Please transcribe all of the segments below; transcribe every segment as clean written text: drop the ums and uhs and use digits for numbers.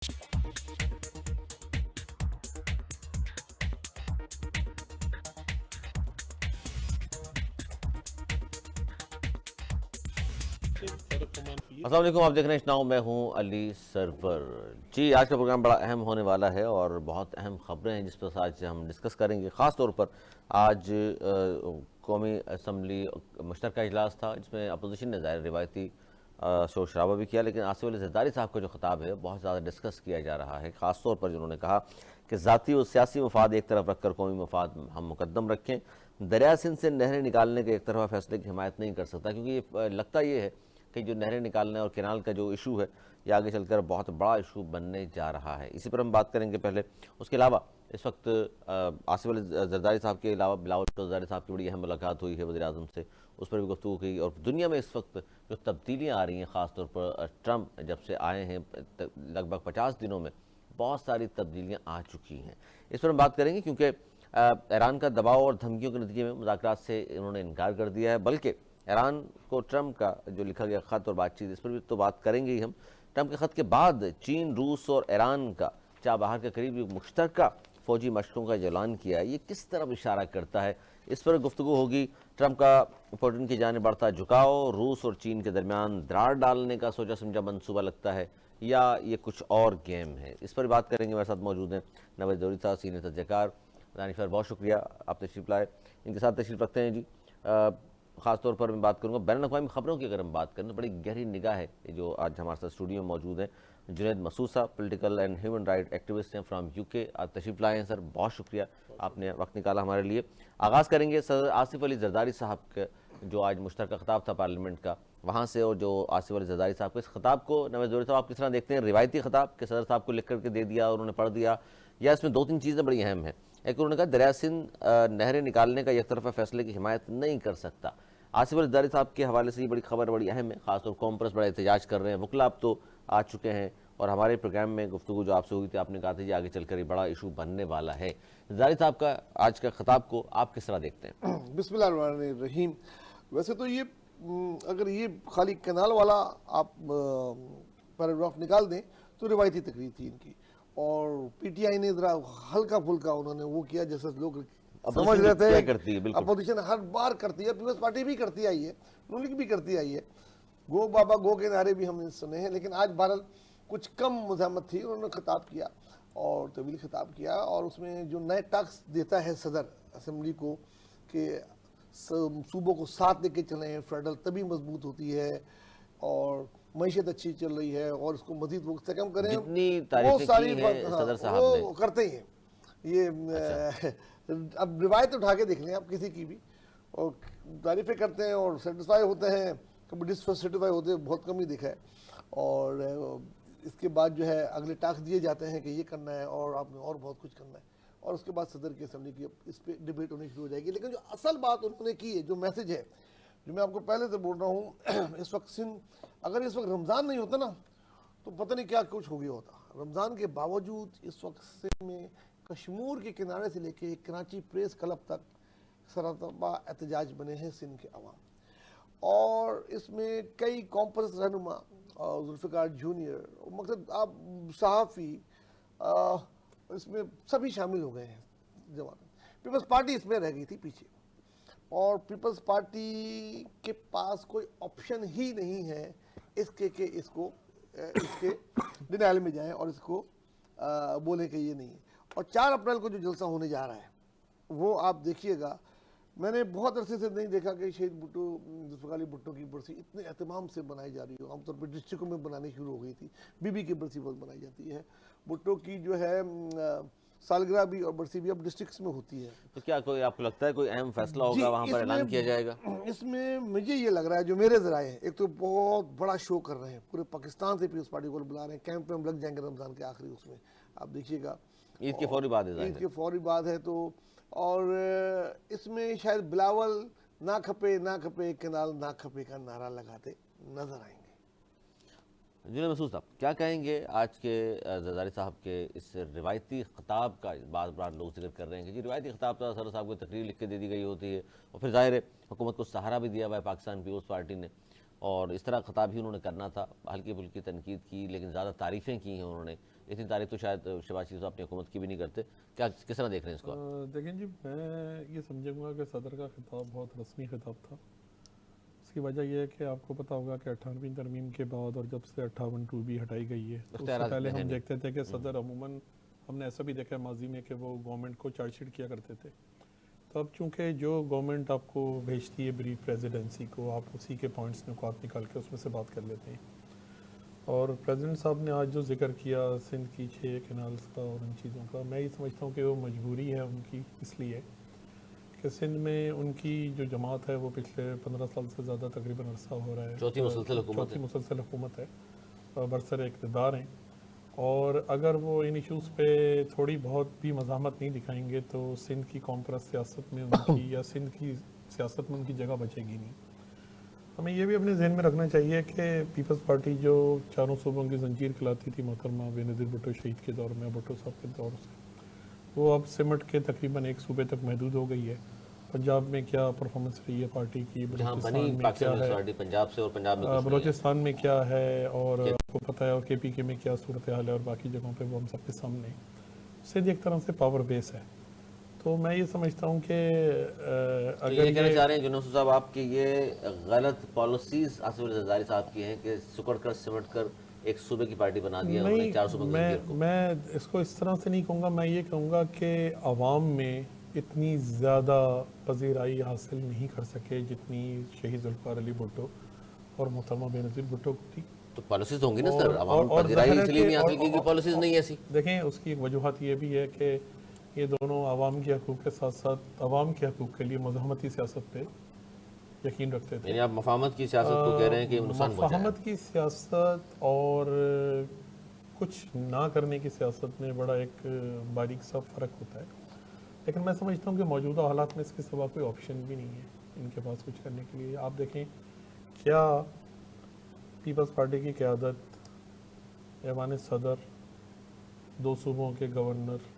السلام علیکم، آپ دیکھ رہے ہیں ناؤ، میں ہوں علی سرور جی۔ آج کا پروگرام بڑا اہم ہونے والا ہے اور بہت اہم خبریں ہیں جس پر آج ہم ڈسکس کریں گے۔ خاص طور پر آج قومی اسمبلی مشترکہ اجلاس تھا جس میں اپوزیشن نے ظاہر روایتی شور شرابہ بھی کیا، لیکن آصف علی زرداری صاحب کا جو خطاب ہے بہت زیادہ ڈسکس کیا جا رہا ہے۔ خاص طور پر جنہوں نے کہا کہ ذاتی و سیاسی مفاد ایک طرف رکھ کر قومی مفاد ہم مقدم رکھیں، دریا سندھ سے نہریں نکالنے کے ایک طرفہ فیصلے کی حمایت نہیں کر سکتا، کیونکہ لگتا یہ ہے کہ جو نہریں نکالنے اور کینال کا جو ایشو ہے یہ آگے چل کر بہت بڑا ایشو بننے جا رہا ہے۔ اسی پر ہم بات کریں گے پہلے۔ اس کے علاوہ اس وقت آصف علی زرداری صاحب کے علاوہ بلاول زرداری صاحب کی بڑی اہم ملاقات ہوئی ہے وزیر اعظم سے، اس پر بھی گفتگو کی۔ اور دنیا میں اس وقت جو تبدیلیاں آ رہی ہیں، خاص طور پر ٹرمپ جب سے آئے ہیں لگ بھگ 50 دنوں میں بہت ساری تبدیلیاں آ چکی ہیں، اس پر ہم بات کریں گے، کیونکہ ایران کا دباؤ اور دھمکیوں کے نتیجے میں مذاکرات سے انہوں نے انکار کر دیا ہے، بلکہ ایران کو ٹرمپ کا جو لکھا گیا خط اور بات چیت، اس پر بھی تو بات کریں گے ہی ہم۔ ٹرمپ کے خط کے بعد چین، روس اور ایران کا چابہار کے قریب مشترکہ فوجی مشقوں کا اعلان کیا ہے، یہ کس طرف اشارہ کرتا ہے، اس پر گفتگو ہوگی۔ ٹرمپ کا پوٹن کی جانب بڑھتا جھکاؤ روس اور چین کے درمیان دراڑ ڈالنے کا سوچا سمجھا منصوبہ لگتا ہے یا یہ کچھ اور گیم ہے، اس پر بات کریں گے۔ میرے ساتھ موجود ہیں نوید دوری صاحب، سینئر تجزیہ، دانشور، بہت شکریہ آپ تشریف لائے، ان کے ساتھ تشریف رکھتے ہیں جی۔ خاص طور پر میں بات کروں گا بین الاقوامی خبروں کی، اگر ہم بات کریں تو بڑی گہری نگاہ ہے جو آج ہمارے ساتھ اسٹوڈیو میں موجود ہیں۔ جنید مسعود صاحب political and human right activist ہیں فرام UK، آج تشریف لائے ہیں سر، بہت شکریہ آپ نے وقت نکالا ہمارے لیے۔ آغاز کریں گے صدر آصف علی زرداری صاحب کا جو آج مشترکہ خطاب تھا پارلیمنٹ کا، وہاں سے، اور جو آصف علی زرداری صاحب کے اس خطاب کو نوید دوری صاحب آپ کس طرح دیکھتے ہیں؟ روایتی خطاب کہ صدر صاحب کو لکھ کر کے دے دیا اور انہوں نے پڑھ دیا، یا اس میں دو تین چیزیں بڑی اہم ہیں؟ ایک انہوں نے کہا دریا سندھ نہریں نکالنے کا یک طرفہ فیصلے کی حمایت نہیں کر سکتا۔ آصف علی زرداری صاحب کے حوالے سے یہ بڑی خبر بڑی اہم ہے، خاص طور قوم پرست بڑا احتجاج کر رہے ہیں، وکلا اب تو آ چکے ہیں، اور ہمارے پروگرام میں گفتگو جو آپ سے ہوئی تھی آپ نے کہا تھا یہ آگے چل کر یہ بڑا ایشو بننے والا ہے۔ زرداری صاحب کا آج کا خطاب کو آپ کس طرح دیکھتے ہیں؟ بسم اللہ الرحمن الرحیم۔ ویسے تو یہ اگر یہ خالی کینال والا آپ پیراگراف نکال دیں تو روایتی تقریر تھی ان کی، اور پی ٹی آئی نے ذرا ہلکا پھلکا انہوں نے وہ کیا جیسے لوگ سمجھ رہے تھے اپوزیشن ہر بار کرتی ہے، پیپلز پارٹی بھی کرتی آئی ہے، نون لیگ بھی کرتی آئی ہے، گو بابا گو کے نعرے بھی ہم نے سنے ہیں، لیکن آج بہرحال کچھ کم مزاحمت تھی، انہوں نے خطاب کیا اور طویل خطاب کیا، اور اس میں جو نئے ٹاسک دیتا ہے صدر اسمبلی کو کہ صوبوں کو ساتھ لے کے چلیں، فیڈرل تبھی مضبوط ہوتی ہے، اور معیشت اچھی چل رہی ہے، اور اس کو مزید وقت سے کم کریں، جتنی وہ تعریفیں ساری کی ہیں صدر صاحب نے وہ کرتے ہی ہیں۔ یہ اب روایت اٹھا کے دیکھ لیں آپ کسی کی بھی، اور تعریفیں کرتے ہیں اور سیٹسفائی ہوتے ہیں، کبھی ڈسسیٹسفائی ہوتے ہیں بہت کم ہی دیکھا ہے، اور اس کے بعد جو ہے اگلے ٹاسک دیے جاتے ہیں کہ یہ کرنا ہے اور آپ نے اور بہت کچھ کرنا ہے، اور اس کے بعد صدر کی اسمبلی کی اس پہ ڈیبیٹ ہونی شروع ہو جائے گی۔ لیکن جو اصل بات انہوں نے کی ہے، جو میسج ہے، جو میں آپ کو پہلے سے بول رہا ہوں، اس وقت اگر اس وقت رمضان نہیں ہوتا نا تو پتہ نہیں کیا کچھ ہو گیا ہوتا۔ رمضان کے باوجود اس وقت سندھ میں کشمور کے کنارے سے لے کے کراچی پریس کلب تک سرتابہ احتجاج بنے ہیں سندھ کے عوام، اور اس میں کئی کامپرس رہنما، ذوالفقار جونیئر، مقصد آپ صحافی، اس میں سبھی شامل ہو گئے ہیں۔ پیپلز پارٹی اس میں رہ گئی تھی پیچھے، اور پیپلز پارٹی کے پاس کوئی آپشن ہی نہیں ہے اس کے کہ اس کے ڈینائل میں جائیں اور اس کو بولیں کہ یہ نہیں ہے۔ اور 4 اپریل کو جو جلسہ ہونے جا رہا ہے وہ آپ دیکھیے گا، میں نے بہت عرصے سے نہیں دیکھا کہ شہید بھٹو، ذوالفقار علی بھٹو کی برسی اتنے اہتمام سے بنائی جا رہی ہو۔ عام طور پہ ڈسٹرکٹوں میں بنانی شروع ہو گئی تھی، بی بی کی برسی بہت بنائی جاتی ہے، بھٹو کی جو ہے سالگرہ بھی اور برسی بھی اب ڈسٹرکٹس میں ہوتی ہے۔ تو کیا کوئی آپ کو لگتا ہے کوئی اہم فیصلہ ہوگا وہاں پر اعلان کیا جائے گا؟ اس میں مجھے یہ لگ رہا ہے، جو میرے ذرائع ہیں، ایک تو بہت بڑا شو کر رہے ہیں، پورے پاکستان سے پیپلز پارٹی کو بلا رہے ہیں، کیمپ میں ہم لگ جائیں گے رمضان کے آخری، اس میں آپ دیکھیے گا عید کے فوری بعد ہے، عید کے فوری بعد ہے تو، اور اس میں شاید بلاول نہ کھپے نہ کھپے کینال نہ کھپے کا نعرہ لگاتے نظر آئیں گے۔ جنید مسعود صاحب کیا کہیں گے آج کے زرداری صاحب کے اس روایتی خطاب کا؟ بار بار لوگ ذکر کر رہے ہیں کہ جی روایتی خطاب تھا، صدر صاحب کو تقریر لکھ کے دے دی گئی ہوتی ہے، اور پھر ظاہر ہے حکومت کو سہارا بھی دیا ہوا ہے پاکستان پیپلز پارٹی نے، اور اس طرح خطاب ہی انہوں نے کرنا تھا، ہلکی پھلکی تنقید کی لیکن زیادہ تعریفیں کی ہیں انہوں نے، اتنی تعریف تو شاید شہباز شریف صاحب اپنی حکومت کی بھی نہیں کرتے. کیا کس طرح دیکھ رہے ہیں اس کو؟ دیکھیں جی، میں یہ سمجھوں گا کہ صدر کا خطاب بہت رسمی خطاب تھا. اس کی وجہ یہ ہے کہ آپ کو پتہ ہوگا کہ 58ویں ترمیم کے بعد اور جب سے 58(2)B ہٹائی گئی ہے تو اس سے اختیارات پہلے اتنے ہیں ہم نہیں. دیکھتے تھے کہ صدر عموماً، ہم نے ایسا بھی دیکھا ہے ماضی میں کہ وہ گورنمنٹ کو چارج شیٹ کیا کرتے تھے. تو اب چونکہ جو گورنمنٹ آپ کو بھیجتی ہے بریف پریزیڈنسی کو، آپ اسی کے پوائنٹس نکات نکال کے اس میں سے بات کر لیتے ہیں. اور پریزیڈنٹ صاحب نے آج جو ذکر کیا سندھ کی 6 کینالز کا اور ان چیزوں کا، میں یہ سمجھتا ہوں کہ وہ مجبوری ہے ان کی، اس لیے کہ سندھ میں ان کی جو جماعت ہے وہ پچھلے 15 سال سے زیادہ تقریباً عرصہ ہو رہا ہے، چوتھی مسلسل حکومت ہے. چوتھی مسلسل حکومت ہے، برسر اقتدار ہیں. اور اگر وہ ان ایشوز پہ تھوڑی بہت بھی مزاحمت نہیں دکھائیں گے تو سندھ کی قوم پرست سیاست میں ان کی یا سندھ کی سیاست میں ان کی جگہ بچے گی نہیں. ہمیں یہ بھی اپنے ذہن میں رکھنا چاہیے کہ پیپلز پارٹی جو چاروں صوبوں کی زنجیر کھلاتی تھی محترمہ بے نظیر بھٹو شہید کے دور میں، بھٹو صاحب کے دور سے، وہ اب سمٹ کے تقریباً ایک صوبے تک محدود ہو گئی ہے. پنجاب میں کیا پرفارمنس رہی ہے پارٹی کی، جہاں بنی بلوچستان میں پاکستان کیا پیپلز ہے، پارٹی پنجاب سے، اور پنجاب میں کچھ نہیں ہے. بلوچستان میں کیا ہے، اور آپ کو پتہ ہے اور KPK میں کیا صورتحال ہے، اور باقی جگہوں پہ وہ ہم سب کے سامنے. سندھ ایک طرح سے پاور بیس ہے. تو میں یہ سمجھتا ہوں کہ تو اگر یہ کہنا چاہ رہے ہیں جنوس صاحب آپ کہ یہ غلط پالیسیز آصف علی زرداری صاحب کی ہیں کہ سکڑ کر سمٹ کر ایک صوبے کی پارٹی بنا دیا انہوں نے نہیں، 4 صوبوں کی زنجیر کو. میں اس کو اس طرح سے نہیں کہوں گا. میں یہ کہوں گا کہ عوام میں اتنی زیادہ پذیرائی حاصل نہیں کر سکے جتنی شہید ذوالفقار علی بھٹو اور محترمہ بے نظیر بھٹو کو تھی. تو پالیسیز تو ہوں گی نا سر، عوام اور پذیرائی ظاہر ہے اس لیے کہ نہیں حاصل کی کہ پالیسیز نہیں ایسی. دیکھیں اس کی ایک وجوہات یہ بھی ہے کہ یہ دونوں عوام کے حقوق کے ساتھ ساتھ عوام کے حقوق کے لیے مزاحمتی سیاست پہ یقین رکھتے تھے. یعنی آپ مفاہمت کی سیاست کو کہہ رہے ہیں کہ نقصان پہنچایا. مفاہمت کی سیاست اور کچھ نہ کرنے کی سیاست میں بڑا ایک باریک سا فرق ہوتا ہے. لیکن میں سمجھتا ہوں کہ موجودہ حالات میں اس کے سوا کوئی آپشن بھی نہیں ہے ان کے پاس کچھ کرنے کے لیے. آپ دیکھیں کیا پیپلز پارٹی کی قیادت، ایوان صدر، 2 صوبوں کے گورنر،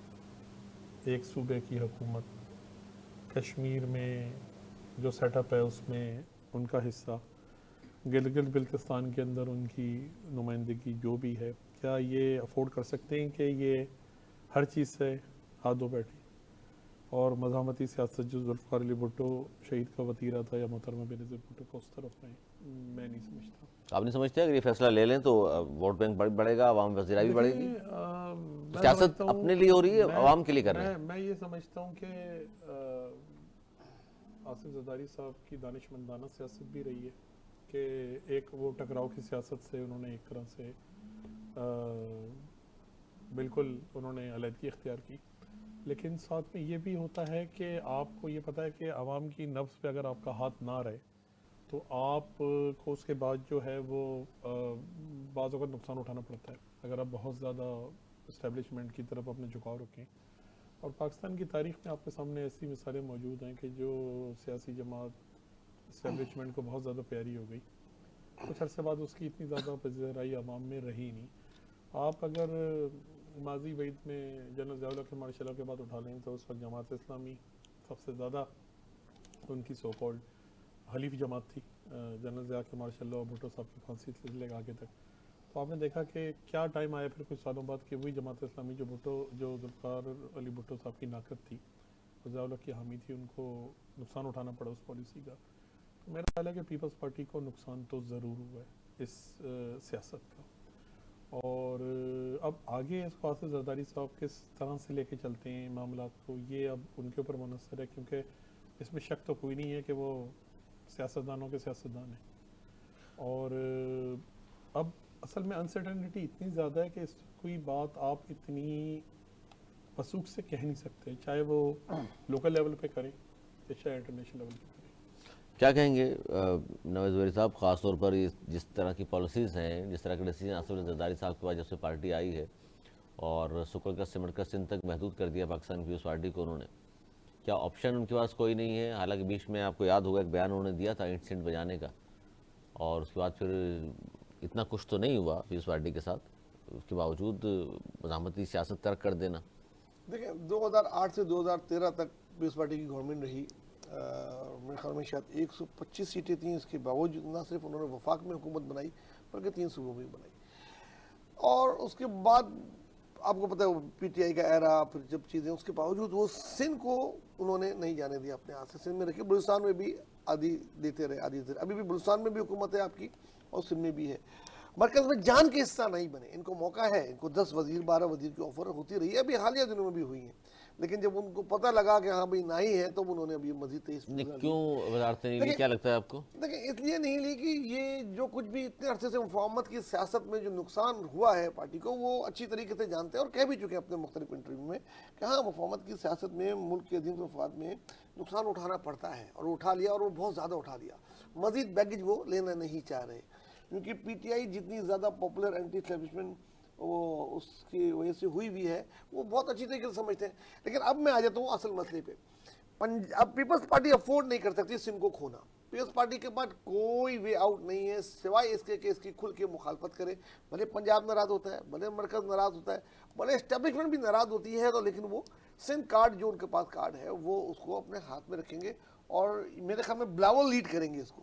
ایک صوبے کی حکومت، کشمیر میں جو سیٹ اپ ہے اس میں ان کا حصہ، گلگت بلتستان کے اندر ان کی نمائندگی جو بھی ہے، کیا یہ افورڈ کر سکتے ہیں کہ یہ ہر چیز سے ہاتھ دھو بیٹھے؟ اور مزاحمتی سیاست جو ذوالفقار علی بھٹو شہید کا وطیرہ تھا یا محترمہ بے نظیر بھٹو کو اس طرف میں نہیں سمجھتا. آپ نہیں سمجھتے اگر یہ فیصلہ لے لیں تو ووٹ بینک بڑھے گا، عوام پذیرائی بھی بڑھے گی؟ سیاست اپنے لیے ہو رہی ہے، عوام کے لیے کر رہے ہیں. میں یہ سمجھتا ہوں کہ آصف زرداری صاحب کی دانشمندانہ سیاست بھی رہی ہے کہ ایک وہ ٹکراؤ کی سیاست سے انہوں نے ایک طرح سے بالکل انہوں نے علیحدگی اختیار کی. لیکن ساتھ میں یہ بھی ہوتا ہے کہ آپ کو یہ پتہ ہے کہ عوام کی نبض پہ اگر آپ کا ہاتھ نہ رہے تو آپ کو اس کے بعد جو ہے وہ بعض اوقات نقصان اٹھانا پڑتا ہے اگر آپ بہت زیادہ اسٹیبلشمنٹ کی طرف اپنے جھکاؤ رکھیں. اور پاکستان کی تاریخ میں آپ کے سامنے ایسی مثالیں موجود ہیں کہ جو سیاسی جماعت اسٹیبلشمنٹ کو بہت زیادہ پیاری ہو گئی، کچھ عرصے بعد اس کی اتنی زیادہ پذیرائی عوام میں رہی نہیں. آپ اگر ماضی بعید میں جنرل ضیاء الحق کے مارشل لاء کے بعد اٹھا لیں تو اس وقت جماعت اسلامی سب سے زیادہ ان کی سو کالڈ حلیف جماعت تھی جنرل ضیاء کے مارشل لاء اور بھٹو صاحب کی پھانسی سے لے کے آگے تک. تو آپ نے دیکھا کہ کیا ٹائم آیا پھر کچھ سالوں بعد کہ وہی جماعت اسلامی جو ذوالفقار علی بھٹو صاحب کی ناقد تھی، ضیاء الحق کی حامی تھی، ان کو نقصان اٹھانا پڑا اس پالیسی کا. تو میرا خیال ہے کہ پیپلز پارٹی کو نقصان تو ضرور ہوا ہے اس سیاست کا. اور اب آگے اس کو آصف زرداری صاحب کس طرح سے لے کے چلتے ہیں معاملات کو، یہ اب ان کے اوپر منحصر ہے، کیونکہ اس میں شک تو کوئی نہیں ہے کہ وہ سیاستدانوں کے سیاستدان ہیں. اور اب اصل میں انسرٹنٹی اتنی زیادہ ہے کہ اس کوئی بات آپ اتنی وثوق سے کہہ نہیں سکتے، چاہے وہ لوکل لیول پہ کریں یا چاہے انٹرنیشنل لیول پہ کریں. کیا کہیں گے نواز وزیر صاحب، خاص طور پر جس طرح کی پالیسیز ہیں، جس طرح کے ڈیسیجن آصف علی زرداری صاحب کے بعد جب سے پارٹی آئی ہے اور سکڑ کر سمٹ کر سندھ تک محدود کر دیا پاکستان پیپلز پارٹی کو انہوں نے، کیا آپشن ان کے پاس کوئی نہیں ہے؟ حالانکہ بیچ میں آپ کو یاد ہوگا ایک بیان انہوں نے دیا تھا اینٹ سینٹ بجانے کا، اور اس کے بعد پھر اتنا کچھ تو نہیں ہوا پیپلز پارٹی کے ساتھ، اس کے باوجود مزاحمتی سیاست ترک کر دینا. دیکھیں 2008 سے 2013 تک پیپلز پارٹی کی گورنمنٹ رہی، میرے خیال میں شاید 125 سیٹیں تھیں. اس کے باوجود نہ صرف انہوں نے وفاق میں حکومت بنائی بلکہ 3 صوبوں میں بنائی. اور اس کے بعد آپ کو پتہ ہے پی ٹی آئی کا ایرا، پھر جب چیزیں، اس کے باوجود وہ سندھ کو انہوں نے نہیں جانے دیا اپنے ہاتھ سے. سندھ میں رکھے، بلوچستان میں بھی آدھی دیتے رہے، آدھی دیتے رہے. ابھی بھی بلوچستان میں بھی حکومت ہے آپ کی اور سندھ میں بھی ہے. مرکز میں جان کے حصہ نہیں بنے. ان کو موقع ہے، ان کو 10 وزیر 12 وزیر کی آفر ہوتی رہی ہے، ابھی حالیہ دنوں میں بھی ہوئی ہیں. لیکن جب ان کو پتہ لگا کہ ہاں بھائی نہیں ہے، تو انہوں نے ابھی مزید 23 نہیں کیوں وزارت نہیں لی، دیکھیں- کیا لگتا ہے آپ کو؟ دیکھیں اس لیے نہیں لی کہ یہ جو کچھ بھی اتنے عرصے سے مفاہمت کی سیاست میں جو نقصان ہوا ہے پارٹی کو، وہ اچھی طریقے سے جانتے ہیں اور کہہ بھی چکے ہیں اپنے مختلف انٹرویو میں کہ ہاں مفاہمت کی سیاست میں ملک کے عظیم مفاد میں نقصان اٹھانا پڑتا ہے، اور اٹھا لیا، اور وہ بہت زیادہ اٹھا لیا. مزید بیگیج وہ لینا نہیں چاہ رہے، کیونکہ پی ٹی آئی جتنی زیادہ پاپولر اینٹی اسٹیبلشمنٹ وہ اس کی وجہ سے ہوئی بھی ہے، وہ بہت اچھی طریقے سے سمجھتے ہیں. لیکن اب میں آ جاتا ہوں اصل مسئلے پہ. اب پیپلز پارٹی افورڈ نہیں کر سکتی سندھ کو کھونا. پیپلز پارٹی کے پاس کوئی وے آؤٹ نہیں ہے سوائے اس کے کہ اس کی کھل کے مخالفت کرے. بھلے پنجاب ناراض ہوتا ہے، بھلے مرکز ناراض ہوتا ہے، بھلے اسٹیبلشمنٹ بھی ناراض ہوتی ہے، تو لیکن وہ سندھ کارڈ جو ان کے پاس کارڈ ہے وہ اس کو اپنے ہاتھ میں رکھیں گے، اور میرے خیال میں بلاول لیڈ کریں گے اس کو.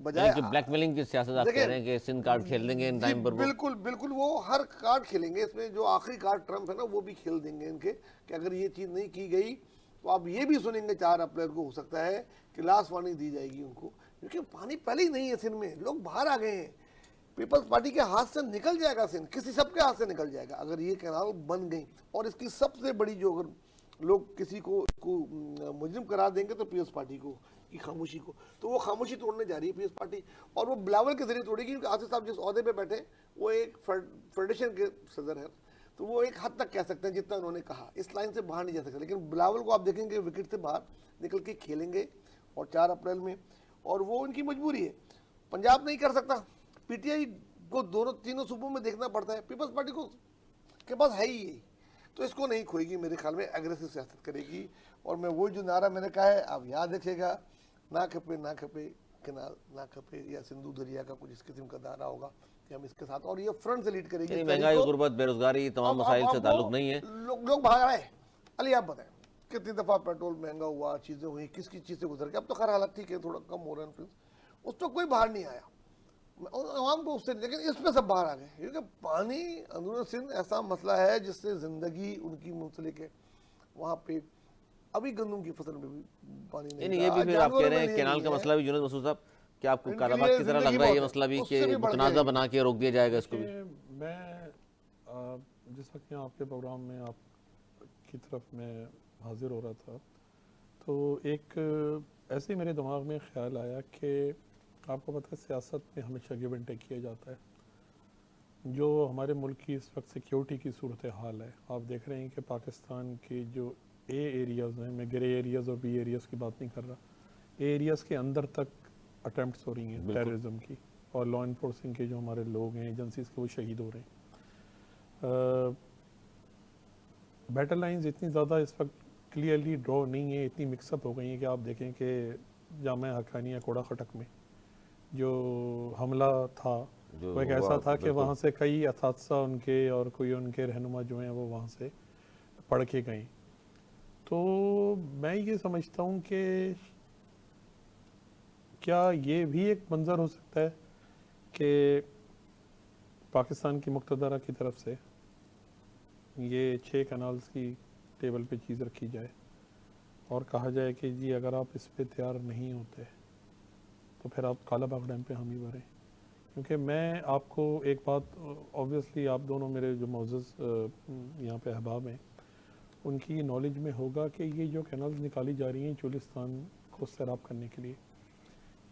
بجائے یعنی جو بلیک میلنگ کی سیاست آپ کہہ رہے ہیں کہ سندھ کارڈ کھیل دیں گے ان ٹائم پر، وہ بالکل بالکل وہ ہر کارڈ کھیلیں گے. اس میں جو آخری کارڈ ٹرمپ ہے نا، وہ بھی کھیل دیں گے ان کے، کہ اگر یہ چیز نہیں کی گئی تو آپ یہ بھی سنیں گے 4 اپریل کو ہو سکتا ہے کہ لاسٹ وارننگ دی جائے گی ان کو، کیونکہ پانی پہلے ہی نہیں ہے سندھ میں. لوگ باہر آ گئے ہیں. پیپلز پارٹی کے ہاتھ سے نکل جائے گا سندھ، کسی سب کے ہاتھ سے نکل جائے گا اگر یہ کینال بن گئی. اور اس کی سب سے بڑی جو، اگر لوگ کسی کو مجرم قرار دیں گے تو پیپلز پارٹی کو کی خاموشی کو، تو وہ خاموشی توڑنے جا رہی ہے پیپلز پارٹی. اور وہ بلاول کے ذریعے توڑے گی، کیونکہ آصف صاحب جس عہدے پہ بیٹھے وہ ایک فیڈریشن کے صدر ہیں، تو وہ ایک حد تک کہہ سکتے ہیں جتنا انہوں نے کہا، اس لائن سے باہر نہیں جا سکتے. لیکن بلاول کو آپ دیکھیں گے وکٹ سے باہر نکل کے کھیلیں گے اور 4 اپریل میں، اور وہ ان کی مجبوری ہے. پنجاب نہیں کر سکتا. پی ٹی آئی کو تینوں صوبوں میں دیکھنا پڑتا ہے. پیپلز پارٹی کو کے پاس ہے ہی یہی، تو اس کو نہیں کھوئے گی میرے خیال میں، ایگریسو سیاست کرے گی. اور میں وہ جو نعرہ میں نے کہا ہے آپ یاد رکھے گا، نہ کھپے نہ کھپے کنال نہ کھپے، یا سندھو دریا کا کچھ اس قسم کا دھارا ہوگا کہ ہم اس کے ساتھ، اور یہ فرنٹ سے لیڈ کرے گی. یعنی مہنگائی، غربت، بے روزگاری، تمام مسائل سے تعلق نہیں ہے. لوگ بھاگ رہے ہیں. علی آپ بتائیں کتنی دفعہ پیٹرول مہنگا ہوا، چیزیں ہوئی، کس کی چیز سے گزر گیا. اب تو خیر حالت ٹھیک ہے، تھوڑا کم ہو رہا ہے انفلوئنس، اس تو کوئی باہر نہیں آیا عوام کو اس سے. لیکن اس پہ سب باہر آ گئے، کیونکہ پانی اندرون سندھ ایسا مسئلہ ہے جس سے زندگی ان کی منسلک ہے. وہاں پہ ابھی گندم کی فصل میں بھی پانی نہیں یعنی تھا. یہ بھی پھر آپ کہہ رہے ہیں کینال کا مسئلہ بھی جنید مسعود صاحب، کہ آپ کو ان کے کالا باغ لیے کی طرح لگ زندگی رہا ہے یہ بہت مسئلہ بھی اس کہ سے بھی بڑھ کے متنازع بنا کے روک دیا جائے گا اس کو بھی؟ میں جس وقت یہاں آپ کے پروگرام میں آپ کی طرف میں حاضر ہو رہا تھا، تو ایک ایسے ہی میرے دماغ میں خیال آیا کہ آپ کو پتہ ہے سیاست میں ہمیشہ گیو اینڈ ٹیک کیا جاتا ہے. جو ہمارے ملک کی اس وقت سیکیورٹی کی صورتحال ہے، آپ دیکھ رہے ہیں کہ پاکستان کے جو اے ایریاز ہیں، میں گرے ایریاز اور بی ایریاز کی بات نہیں کر رہا، اے ایریاز کے اندر تک اٹیمپٹس ہو رہی ہیں ٹیررزم کی، اور لا انفورسنگ کے جو ہمارے لوگ ہیں ایجنسیز کے، وہ شہید ہو رہے ہیں. بیٹل لائنز اتنی زیادہ اس وقت کلیئرلی ڈرا نہیں ہیں، اتنی مکس اپ ہو گئی ہیں کہ آپ دیکھیں کہ جامعہ حقانیہ کوڑا خٹک میں جو حملہ تھا وہ ایک ایسا تھا کہ وہاں سے کئی اساتذہ ان کے اور کوئی ان کے رہنما جو ہیں وہ وہاں سے پڑھ کے گئیں. تو میں یہ سمجھتا ہوں کہ کیا یہ بھی ایک منظر ہو سکتا ہے کہ پاکستان کی مقتدرہ کی طرف سے یہ 6 کنالز کی ٹیبل پہ چیز رکھی جائے اور کہا جائے کہ جی اگر آپ اس پہ تیار نہیں ہوتے تو پھر آپ کالا باغ ڈیم پہ حامی بھریں. کیونکہ میں آپ کو ایک بات، اوبویسلی آپ دونوں میرے جو معزز یہاں پہ احباب ہیں ان کی نالج میں ہوگا کہ یہ جو کینالز نکالی جا رہی ہیں چولستان کو سیراب کرنے کے لیے،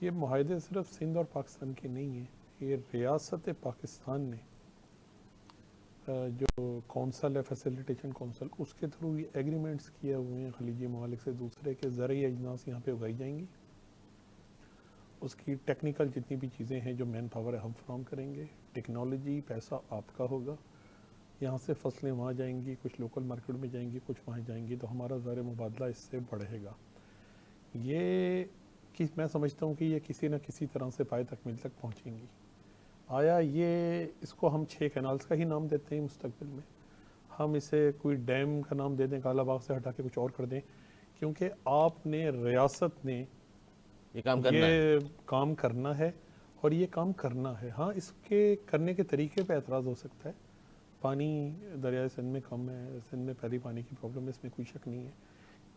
یہ معاہدے صرف سندھ اور پاکستان کے نہیں ہیں. یہ ریاست پاکستان نے جو کونسل ہے، فیسیلیٹیشن کونسل، اس کے تھرو یہ ایگریمنٹس کیے ہوئے ہیں خلیجی ممالک سے دوسرے کے زرعی اجناس یہاں پہ اگائی جائیں گی. اس کی ٹیکنیکل جتنی بھی چیزیں ہیں جو مین پاور ہے ہم فراہم کریں گے، ٹیکنالوجی پیسہ آپ کا ہوگا. یہاں سے فصلیں وہاں جائیں گی، کچھ لوکل مارکیٹ میں جائیں گی، کچھ وہاں جائیں گی، تو ہمارا زر مبادلہ اس سے بڑھے گا. یہ میں سمجھتا ہوں کہ یہ کسی نہ کسی طرح سے پائے تکمیل تک پہنچیں گی. آیا یہ اس کو ہم 6 کینالز کا ہی نام دیتے ہیں مستقبل میں، ہم اسے کوئی ڈیم کا نام دے دیں، کالا باغ سے ہٹا کے کچھ اور کر دیں، کیونکہ آپ نے ریاست نے یہ کام کرنا ہے اور یہ کام کرنا ہے. ہاں اس کے کرنے کے طریقے پہ اعتراض ہو سکتا ہے، پانی دریائے سندھ میں کم ہے، سندھ میں پہلی پانی کی پرابلم ہے، اس میں کوئی شک نہیں ہے.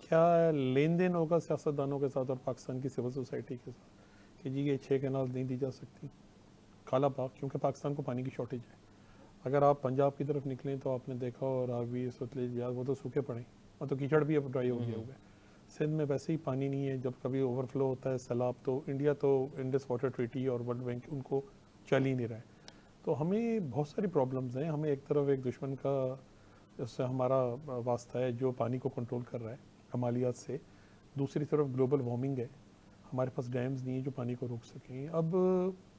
کیا لین دین ہوگا سیاستدانوں کے ساتھ اور پاکستان کی سول سوسائٹی کے ساتھ کہ جی یہ 6 کینال نہیں دی جا سکتی؟ کالا باغ، کیونکہ پاکستان کو پانی کی شارٹیج ہے. اگر آپ پنجاب کی طرف نکلیں تو آپ نے دیکھا، اور راوی، ستلج، بیاس، وہ تو سوکھے پڑے ہیں، اور تو کیچڑ بھی اب ڈرائی ہو گیا ہوگا. سندھ میں ویسے ہی پانی نہیں ہے، جب کبھی اوور فلو ہوتا ہے سیلاب تو انڈیا تو انڈس واٹر ٹریٹی اور ورلڈ بینک ان کو چل ہی نہیں رہا ہے. تو ہمیں بہت ساری پرابلمز ہیں. ہمیں ایک طرف ایک دشمن کا اس سے ہمارا واسطہ ہے جو پانی کو کنٹرول کر رہا ہے کمالیات سے، دوسری طرف گلوبل وارمنگ ہے، ہمارے پاس ڈیمز نہیں ہیں جو پانی کو روک سکیں. اب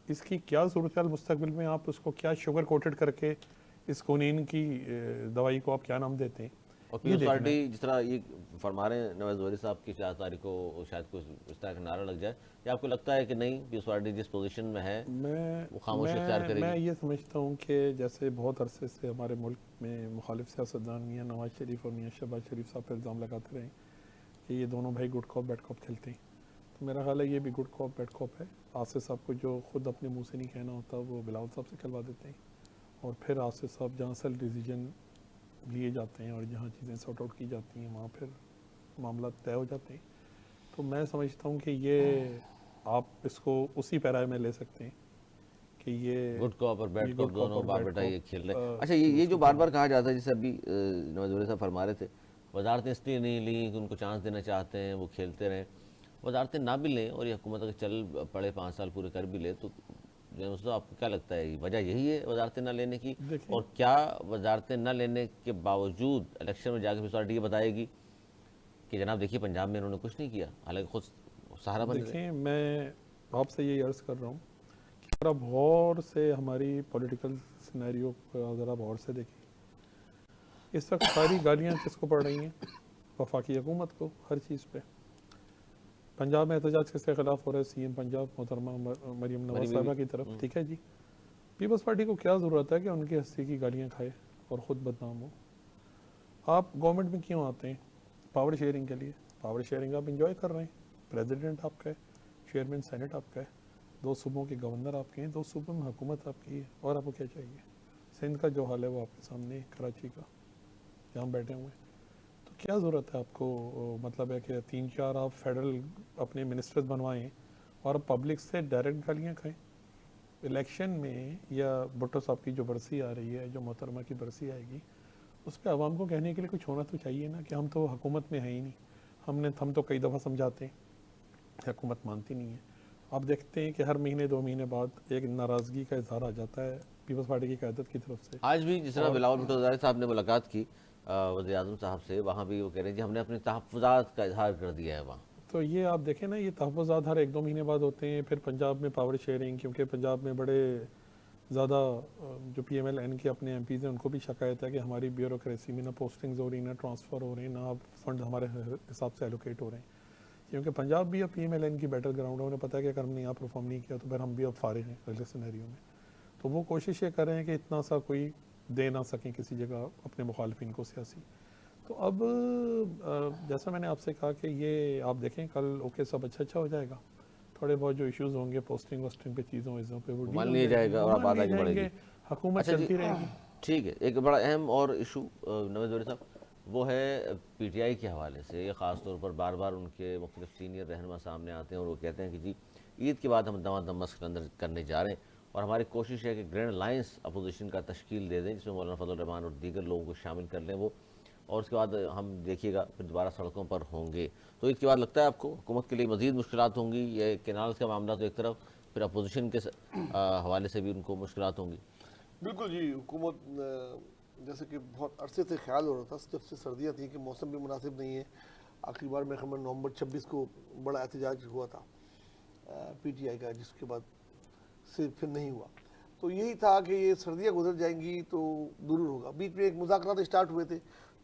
اس کی کیا صورتحال مستقبل میں، آپ اس کو کیا شوگر کوٹڈ کر کے اس کونین کی دوائی کو آپ کیا نام دیتے ہیں؟ اور پیپلز پارٹی جس طرح یہ فرما رہے ہیں نواز زہری صاحب کی 4 تاریخ کو شاید کوئی اس طرح کا نعرہ لگ جائے، یا آپ کو لگتا ہے کہ نہیں پیپلز پارٹی جس پوزیشن میں ہے وہ خاموشی اختیار کرے میں گی؟ یہ سمجھتا ہوں کہ جیسے بہت عرصے سے ہمارے ملک میں مخالف سیاستدان میاں نواز شریف اور میاں شہباز شریف صاحب پر الزام لگاتے رہے کہ یہ دونوں بھائی گڈ کاپ بیڈ کاپ کھیلتے ہیں. تو میرا خیال ہے یہ بھی گڈ کاپ بیڈ کاپ ہے. آصف صاحب کو جو خود اپنے منہ سے نہیں کہنا ہوتا وہ بلاول صاحب سے کھلوا دیتے ہیں، اور پھر آصف صاحب جہاں اصل ڈیسیجن لیے جاتے ہیں اور جہاں چیزیں سارٹ آؤٹ کی جاتی ہیں وہاں پھر معاملات طے ہو جاتے ہیں. تو میں سمجھتا ہوں کہ یہ آپ اس کو اسی پیرائے میں لے سکتے ہیں کہ یہ گڈ کاپ اور بیڈ کاپ دونوں باپ بیٹا یہ کھیل رہے ہیں. اچھا، یہ جو بار بار کہا جاتا ہے، جیسے ابھی نواز زہری صاحب فرما رہے تھے وزارتیں اس لیے نہیں لیں کہ ان کو چانس دینا چاہتے ہیں، وہ کھیلتے رہیں. وزارتیں نہ بھی لیں اور یہ حکومت اگر چل پڑے 5 سال پورے کر بھی لے تو آپ کو کیا لگتا ہے وجہ یہی ہے وزارتیں نہ لینے کی؟ اور کیا وزارتیں نہ لینے کے باوجود الیکشن میں جا کے پارٹی یہ بتائے گی کہ جناب دیکھیے پنجاب میں انہوں نے کچھ نہیں کیا، حالانکہ خود سہارا بن گئے؟ دیکھیں، میں آپ سے یہ عرض کر رہا ہوں کہ اگر آپ غور سے ہماری پولیٹیکل سینیریو کو ذرا غور سے دیکھیں، اس وقت ساری گالیاں کس کو پڑ رہی ہیں؟ وفاقی حکومت کو، ہر چیز پہ. پنجاب میں احتجاج کس کے خلاف ہو رہا ہے؟ سی ایم پنجاب محترمہ مریم نواز صاحبہ کی طرف. ٹھیک ہے جی، پیپلز پارٹی کو کیا ضرورت ہے کہ ان کی ہستی کی گالیاں کھائے اور خود بدنام ہو؟ آپ گورنمنٹ میں کیوں آتے ہیں؟ پاور شیئرنگ کے لیے. پاور شیئرنگ آپ انجوائے کر رہے ہیں، پریزیڈنٹ آپ کا ہے، چیئرمین سینٹ آپ کا ہے، 2 صوبوں کے گورنر آپ کے ہیں، 2 صوبوں میں حکومت آپ کی ہے، اور آپ کو کیا چاہیے؟ سندھ کا جو حال ہے وہ آپ کے سامنے، کراچی کا جہاں بیٹھے ہوئے ہیں. تو کیا ضرورت ہے آپ کو؟ مطلب ہے کہ 3-4 آپ فیڈرل اپنے منسٹرز بنوائیں اور پبلک سے ڈائریکٹ گالیاں کھائیں. الیکشن میں یا بھٹو صاحب کی جو برسی آ رہی ہے، جو محترمہ کی برسی آئے گی، اس پہ عوام کو کہنے کے لیے کچھ ہونا تو چاہیے نا کہ ہم تو حکومت میں ہیں ہی نہیں. ہم تو کئی دفعہ سمجھاتے ہیں، حکومت مانتی نہیں ہے. آپ دیکھتے ہیں کہ ہر مہینے 2 مہینے بعد ایک ناراضگی کا اظہار آ جاتا ہے پیپلز پارٹی کی قیادت کی طرف سے. آج بھی جس طرح بلاول بھٹو زرداری صاحب نے ملاقات کی وزیر اعظم صاحب سے، وہاں بھی وہ کہہ رہے ہیں کہ ہم نے اپنے تحفظات کا اظہار کر دیا ہے وہاں. تو یہ آپ دیکھیں نا، یہ تحفظات ہر 1-2 مہینے بعد ہوتے ہیں. پھر پنجاب میں پاور شیئرنگ، کیونکہ پنجاب میں بڑے زیادہ جو پی ایم ایل این کے اپنے ایم پیز ہیں ان کو بھی شکایت ہے کہ ہماری بیوروکریسی میں نہ پوسٹنگز ہو رہی، نہ ٹرانسفر ہو رہے ہیں، نہ فنڈ ہمارے حساب سے ایلوکیٹ ہو رہے ہیں. کیونکہ پنجاب بھی اب پی ایم ایل این کی بیٹل گراؤنڈ ہے. انہیں پتہ ہے کہ اگر ہم نے یہاں پرفارم نہیں کیا تو پھر ہم بھی اب فارغ ہیں اگلے سینیریو میں. تو وہ کوشش یہ کر رہے ہیں کہ اتنا سا کوئی دے نہ سکیں کسی جگہ اپنے مخالفین کو سیاسی. تو اب جیسا میں نے آپ سے کہا کہ یہ آپ دیکھیں کل اوکے سب اچھا ہو جائے گا. تھوڑے بہت جو ایشوز ہوں گے پوسٹنگ وسٹنگ پہ چیزوں پہ وہ مان لیا جائے گا اور آپ آگے بڑھے گی. حکومت اچھا جی، چلتی رہے گی. ٹھیک ہے. ایک بڑا اہم اور ایشو نواز زہری صاحب وہ ہے پی ٹی آئی کے حوالے سے. یہ خاص طور پر بار بار ان کے مختلف سینئر رہنما سامنے آتے ہیں اور وہ کہتے ہیں کہ جی عید کے بعد ہم دم مسک اندر کرنے جا رہے ہیں اور ہماری کوشش ہے کہ گرینڈ الائنس اپوزیشن کا تشکیل دے دیں جس میں مولانا فضل الرحمان اور دیگر لوگوں کو شامل کر لیں وہ، اور اس کے بعد ہم دیکھیے گا پھر دوبارہ سڑکوں پر ہوں گے. تو اس کے بعد لگتا ہے آپ کو حکومت کے لیے مزید مشکلات ہوں گی؟ یہ کینالز کا معاملہ تو ایک طرف، پھر اپوزیشن کے حوالے سے بھی ان کو مشکلات ہوں گی. بالکل جی. حکومت جیسے کہ بہت عرصے سے خیال ہو رہا تھا، جب سے سردیاں تھیں کہ موسم بھی مناسب نہیں ہے. آخری بار میں خبر نومبر 26 کو بڑا احتجاج ہوا تھا پی ٹی آئی کا، جس کے بعد سے پھر نہیں ہوا. تو یہی تھا کہ یہ سردیاں گزر جائیں گی تو ضرور ہوگا. بیچ میں ایک مذاکرات اسٹارٹ ہوئے تھے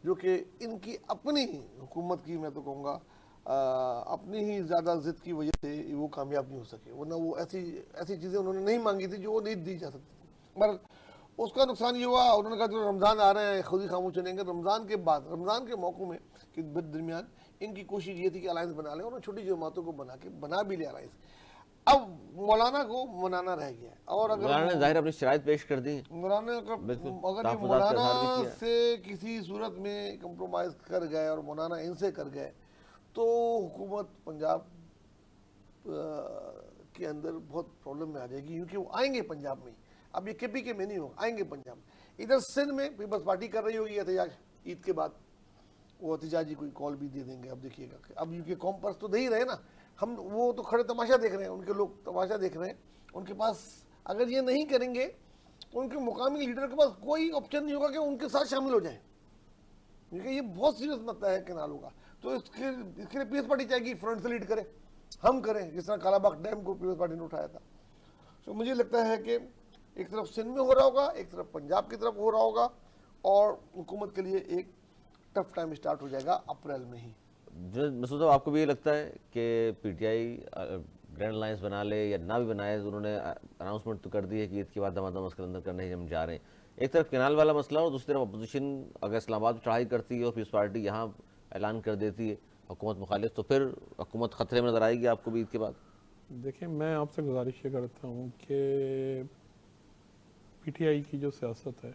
جو کہ ان کی اپنی حکومت کی، میں تو کہوں گا اپنی ہی زیادہ ضد کی وجہ سے وہ کامیاب نہیں ہو سکے. ورنہ وہ ایسی چیزیں انہوں نے نہیں مانگی تھی جو وہ نہیں دی جا سکتی تھی. مگر اس کا نقصان یہ ہوا، انہوں نے کہا جو رمضان آ رہے ہیں خود ہی خاموش رہیں گے. رمضان کے بعد، رمضان کے موقع میں کے درمیان ان کی کوشش یہ تھی کہ الائنس بنا لیں، اور چھوٹی جماعتوں کو بنا بھی لے الائنس. اب مولانا کو منانا رہ گیا ہے، اور اگر مولانا نے ظاہر اپنی شرائط پیش کر دی ہیں، مولانا کا بالکل، اگر یہ تحفظات کا مولانا اظہار بھی کیا ہے۔ سے کسی صورت میں کمپرومائز کر گئے اور مولانا ان سے کر گئے تو حکومت پنجاب کے اندر بہت پرابلم میں آ جائے گی، کیونکہ وہ آئیں گے پنجاب میں، اب یہ کے پی کے میں نہیں ہوگا، آئیں گے پنجاب میں۔ ادھر سندھ میں پیپلز پارٹی کر رہی ہوگی احتجاج، عید کے بعد وہ احتجاجی کوئی کال بھی دے دیں گے، اب دیکھیے گا، اب کیونکہ قوم پرست تو دے ہی رہے نا، ہم وہ تو کھڑے تماشا دیکھ رہے ہیں، ان کے لوگ تماشا دیکھ رہے ہیں، ان کے پاس اگر یہ نہیں کریں گے تو ان کے مقامی لیڈر کے پاس کوئی آپشن نہیں ہوگا کہ ان کے ساتھ شامل ہو جائیں، کیونکہ یہ بہت سیریس مسئلہ ہے کنالوں کا۔ تو اس کے لیے پیپلز پارٹی چاہے گی فرنٹ سے لیڈ کرے، ہم کریں، جس طرح کالا باغ ڈیم کو پیپلز پارٹی نے اٹھایا تھا۔ تو مجھے لگتا ہے کہ ایک طرف سندھ میں ہو رہا ہوگا، ایک طرف پنجاب کی طرف ہو رہا ہوگا، اور حکومت کے لیے ایک ٹف ٹائم اسٹارٹ ہو جائے گا اپریل میں ہی۔ مسعود صاحب، آپ کو بھی یہ لگتا ہے کہ P T I grand alliance بنا لے یا نہ بھی بنائے، انہوں نے اناؤنسمنٹ تو کر دی ہے کہ عید کے بعد دمادم مسئلہ کرنے ہم جا رہے ہیں، ایک طرف کینال والا مسئلہ اور دوسری طرف اپوزیشن اگر اسلام آباد چڑھائی کرتی ہے اور پیپلز پارٹی یہاں اعلان کر دیتی ہے حکومت مخالف، تو پھر حکومت خطرے میں نظر آئے گی آپ کو بھی عید کے بعد؟ دیکھیں، میں آپ سے گزارش یہ کرتا ہوں کہ پی ٹی آئی کی جو سیاست ہے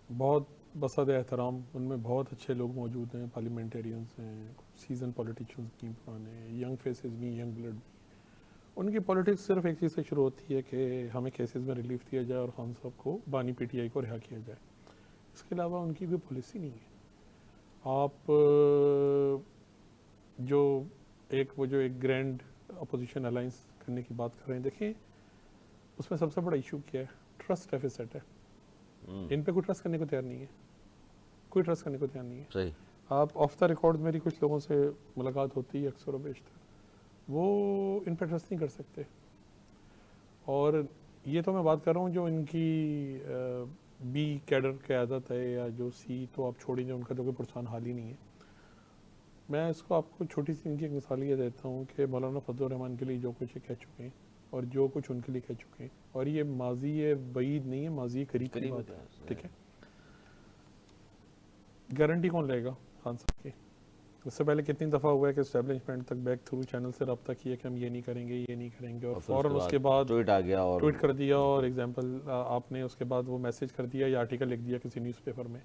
بہت بصد احترام، ان میں بہت اچھے لوگ موجود ہیں، پارلیمنٹیرینز ہیں، سیزن پولیٹیشنز بھی پرانے، ینگ فیسز بھی، ینگ بلڈ بھی۔ ان کی پولیٹکس صرف ایک چیز سے شروع ہوتی ہے کہ ہمیں کیسز میں ریلیف دیا جائے اور خان صاحب کو، بانی پی ٹی آئی کو رہا کیا جائے۔ اس کے علاوہ ان کی کوئی پالیسی نہیں ہے۔ آپ جو ایک گرینڈ اپوزیشن الائنس کرنے کی بات کر رہے ہیں، دیکھیں اس میں سب سے بڑا ایشو کیا ہے؟ ٹرسٹ ڈیفیسٹ ہے۔ ان پہ کوئی ٹرسٹ کرنے کو تیار نہیں ہے، کوئی ٹرسٹ کرنے کو تیار نہیں ہے۔ صحیح۔ آپ آف دا ریکارڈ میری کچھ لوگوں سے ملاقات ہوتی ہے اکثر و بیشتر، وہ ان پہ ٹرسٹ نہیں کر سکتے۔ اور یہ تو میں بات کر رہا ہوں جو ان کی بی کیڈر قیادت ہے یا جو سی، تو آپ چھوڑیں جو ان کا تو کوئی پرسان حال ہی نہیں ہے۔ میں اس کو آپ کو چھوٹی سی ان کی ایک مثال یہ دیتا ہوں کہ مولانا فضل الرحمان کے لیے جو کچھ کہہ چکے ہیں اور جو کچھ ان کے لیے کہہ چکے ہیں، اور یہ ماضی بعید نہیں ہے، ماضی قریب کی بات ہے، ٹھیک ہے؟ گارنٹی کون لے گا خان صاحب کی؟ اس سے پہلے کتنی دفعہ ہوا ہے کہ اسٹیبلشمنٹ تک بیک تھرو چینل سے رابطہ کیا کہ ہم یہ نہیں کریں گے، یہ نہیں کریں گے، اور فوراً اس کے بعد ٹویٹ آ گیا اور ٹویٹ کر دیا، اور ایگزامپل آپ نے اس کے بعد وہ میسج کر دیا یا آرٹیکل لکھ دیا کسی نیوز پیپر میں۔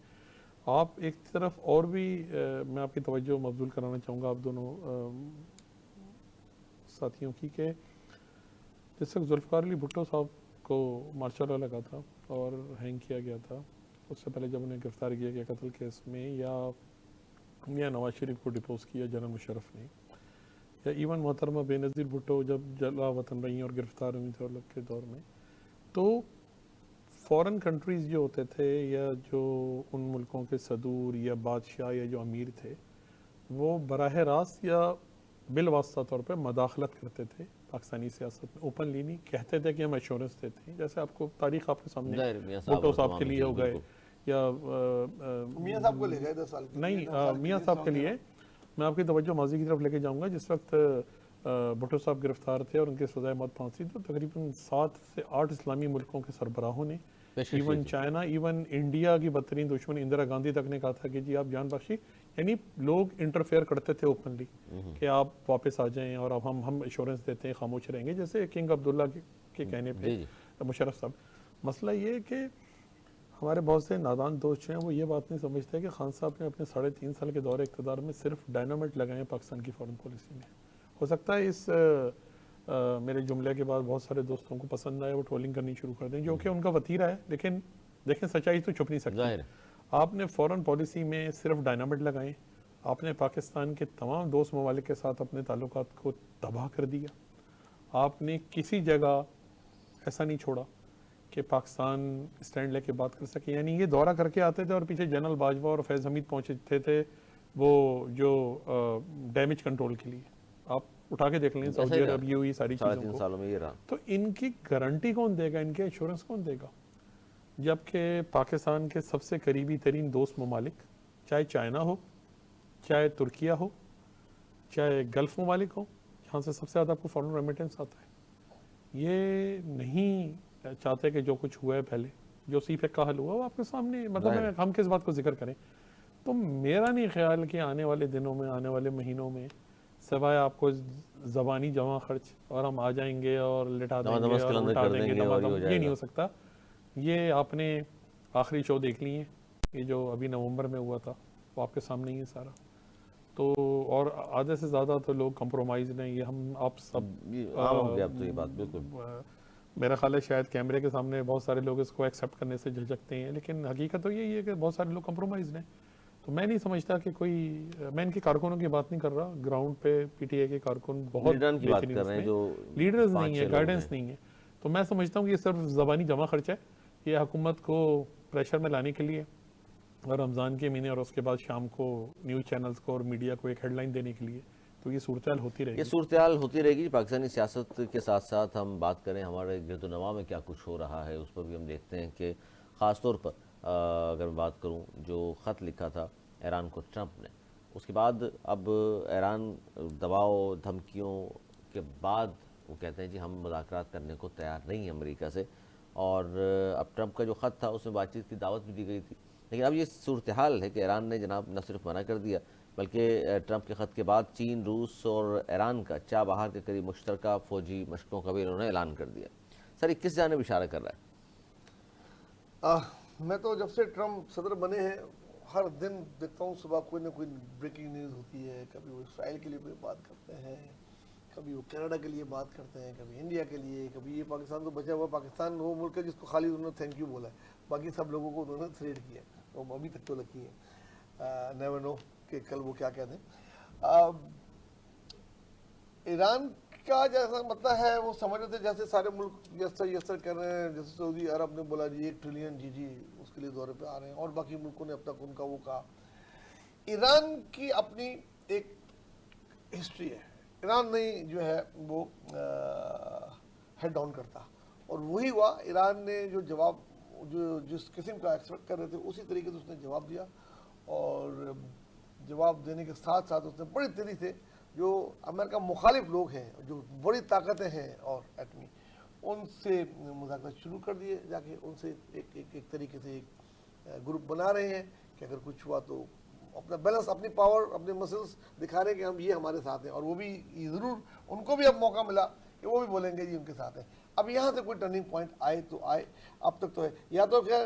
آپ ایک طرف اور بھی میں آپ کی توجہ مبذول کرانا چاہوں گا آپ دونوں ساتھیوں کی، کہ جس وقت ذوالفقار علی بھٹو صاحب کو مارشل لا لگا تھا اور ہینگ کیا گیا تھا، اس سے پہلے جب انہیں گرفتار کیا گیا قتل کیس میں، یا نواز شریف کو ڈپوز کیا جنرل مشرف نے، یا ایون محترمہ بے نظیر بھٹو جب جلا وطن رہی اور گرفتار ہوئی تھے کے دور میں، تو فورن کنٹریز جو ہوتے تھے یا جو ان ملکوں کے صدور یا بادشاہ یا جو امیر تھے، وہ براہ راست یا بالواسطہ طور پہ مداخلت کرتے تھے پاکستانی سیاست میں، اوپنلی نہیں کہتے تھے کہ ہم ایشورنس دیتے ہیں، جیسے آپ کو تاریخ آپ کے سامنے بھٹو صاحب کے لیے ہو گئے، یا میاں صاحب کو لے گئے 10 سال کے نہیں میاں صاحب کے لیے میں آپ کی توجہ ماضی کی طرف لے کے جاؤں گا۔ جس وقت بھٹو صاحب گرفتار تھے اور ان کے سزائے موت پھانسی، تو تقریباً 7 سے 8 اسلامی ملکوں کے سربراہوں نے، ایون چائنا، ایون انڈیا کی بدترین دشمن اندرا گاندھی تک نے کہا تھا کہ جی آپ جان بخشی، یعنی لوگ انٹرفیئر کرتے تھے اوپنلی کہ آپ واپس آ جائیں اور اب ہم ایشورنس دیتے ہیں، خاموش رہیں گے، جیسے کنگ عبداللہ کے کہنے پہ مشرف صاحب۔ مسئلہ یہ ہے کہ ہمارے بہت سے نادان دوست ہیں، وہ یہ بات نہیں سمجھتے کہ خان صاحب نے اپنے 3.5 سال کے دور اقتدار میں صرف ڈائنامائٹ لگائے ہیں پاکستان کی فورن پالیسی میں۔ ہو سکتا ہے اس میرے جملے کے بعد بہت سارے دوستوں کو پسند آئے، وہ ٹرولنگ کرنی شروع کر دیں، جو کہ ان کا وتیرہ ہے، لیکن دیکھیں سچائی تو چھپ نہیں سکتی۔ آپ نے فورن پالیسی میں صرف ڈائنامائٹ لگائے، آپ نے پاکستان کے تمام دوست ممالک کے ساتھ اپنے تعلقات کو تباہ کر دیا، آپ نے کسی جگہ ایسا نہیں چھوڑا کہ پاکستان اسٹینڈ لے کے بات کر سکے، یعنی یہ دورہ کر کے آتے تھے اور پیچھے جنرل باجوہ اور فیض حمید پہنچتے تھے وہ جو ڈیمیج کنٹرول کے لیے۔ آپ اٹھا کے دیکھ لیں سعودی عرب یہ ہوئی ساری چیزوں کو، سالوں میں یہ رہا۔ تو ان کی گارنٹی کون دے گا، ان کے ایشورنس کون دے گا، جبکہ پاکستان کے سب سے قریبی ترین دوست ممالک، چاہے چائنا ہو، چاہے ترکیہ ہو، چاہے گلف ممالک ہو، جہاں سے سب سے زیادہ آپ کو فورن ریمیٹنس آتا ہے، یہ نہیں چاہتے کہ جو کچھ ہوا ہے پہلے، جو سی فیک کا حل ہوا وہ آپ کے سامنے، مطلب ہم کس بات کو ذکر کریں۔ تو میرا نہیں خیال کہ آنے والے دنوں میں، آنے والے مہینوں میں سوائے آپ کو زبانی جمع خرچ اور ہم آ جائیں گے اور لٹا دیں گے اور الٹا دیں گے دمادم، یہ نہیں ہو سکتا. یہ آپ نے آخری شو دیکھ لی ہیں، یہ جو ابھی نومبر میں ہوا تھا وہ آپ کے سامنے ہی ہے سارا. تو اور آدھے سے زیادہ تو لوگ کمپرومائز نہیں، یہ ہم آپ سب عام ہو گیا اب تو یہ بات بالکل. میرا خیال ہے شاید کیمرے کے سامنے بہت سارے لوگ اس کو ایکسیپٹ کرنے سے جھجکتے ہیں، لیکن حقیقت تو یہی ہے کہ بہت سارے لوگ کمپرومائز ہیں. تو میں نہیں سمجھتا کہ کوئی، میں ان کے کارکنوں کی بات نہیں کر رہا، گراؤنڈ پہ پی ٹی اے کے کارکن بہت لیڈران کی بات کر رہے ہیں جو لیڈرز نہیں 5-6 ہیں، لوگ گائیڈنس ہیں. نہیں ہے. تو میں سمجھتا ہوں کہ یہ صرف زبانی جمع خرچ ہے، یہ حکومت کو پریشر میں لانے کے لیے اور رمضان کے مہینے اور اس کے بعد شام کو نیوز چینلز کو اور میڈیا کو ایک ہیڈ لائن دینے کے لیے. تو یہ صورتحال ہوتی رہے یہ گی. صورتحال ہوتی رہے گی. پاکستانی سیاست کے ساتھ ساتھ ہم بات کریں ہمارے گرد و نواح میں کیا کچھ ہو رہا ہے، اس پر بھی ہم دیکھتے ہیں کہ خاص طور پر اگر میں بات کروں جو خط لکھا تھا ایران کو ٹرمپ نے، اس کے بعد اب ایران دباؤ دھمکیوں کے بعد وہ کہتے ہیں جی ہم مذاکرات کرنے کو تیار نہیں ہیں امریکہ سے. اور اب ٹرمپ کا جو خط تھا اس میں بات چیت کی دعوت بھی دی گئی تھی، لیکن اب یہ صورتحال ہے کہ ایران نے جناب نہ صرف منع کر دیا بلکہ ٹرمپ کے خط کے بعد چین، روس اور ایران کا چابہار کے قریب مشترکہ فوجی مشقوں کا بھی انہوں نے اعلان کر دیا. سر یہ کس جانب اشارہ کر رہا ہے؟ میں تو جب سے ٹرمپ صدر بنے ہیں ہر دن دیکھتا ہوں صبح کوئی نہ کوئی بریکنگ نیوز ہوتی ہے. کبھی وہ اسرائیل کے لیے کوئی بات کرتے ہیں، کبھی وہ کینیڈا کے لیے بات کرتے ہیں، کبھی انڈیا کے لیے، کبھی یہ پاکستان تو بچا ہوا. پاکستان وہ ملک ہے جس کو خالی انہوں نے تھینک یو بولا ہے، باقی سب لوگوں کو انہوں نے تھریٹ کیا ہے. وہ ابھی تک تو لکی ہیں، نیور نو کہ کل وہ کیا کہتے ہیں. ایران کا جیسا مطلب ہے وہ سمجھ رہے تھے جیسے سارے ملک یسر کر رہے ہیں. جیسے سعودی عرب نے بولا جی 1 ٹریلین جی اس کے لیے دورے پہ آ رہے ہیں، اور باقی ملکوں نے اب تک ان کا وہ کہا. ایران کی اپنی ایک ہسٹری ہے، ایران نہیں جو ہے وہ ہیڈ ڈاؤن کرتا، اور وہی ہوا. ایران نے جو جواب جو جس قسم کا ایکسپیکٹ کر رہے تھے اسی طریقے سے اس نے جواب دیا، اور جواب دینے کے ساتھ ساتھ اس نے بڑی تیزی سے جو امریکہ مخالف لوگ ہیں، جو بڑی طاقتیں ہیں اور ایٹمی، ان سے مذاکرات شروع کر دیے. جا کے ان سے ایک طریقے سے ایک گروپ بنا رہے ہیں کہ اگر کچھ ہوا تو اپنا بیلنس، اپنی پاور، اپنے مسلس دکھا رہے ہیں کہ ہم یہ ہمارے ساتھ ہیں. اور وہ بھی ضرور ان کو بھی اب موقع ملا کہ وہ بھی بولیں گے جی ان کے ساتھ ہیں. اب یہاں سے کوئی ٹرننگ پوائنٹ آئے تو آئے، اب تک تو ہے. یا تو خیر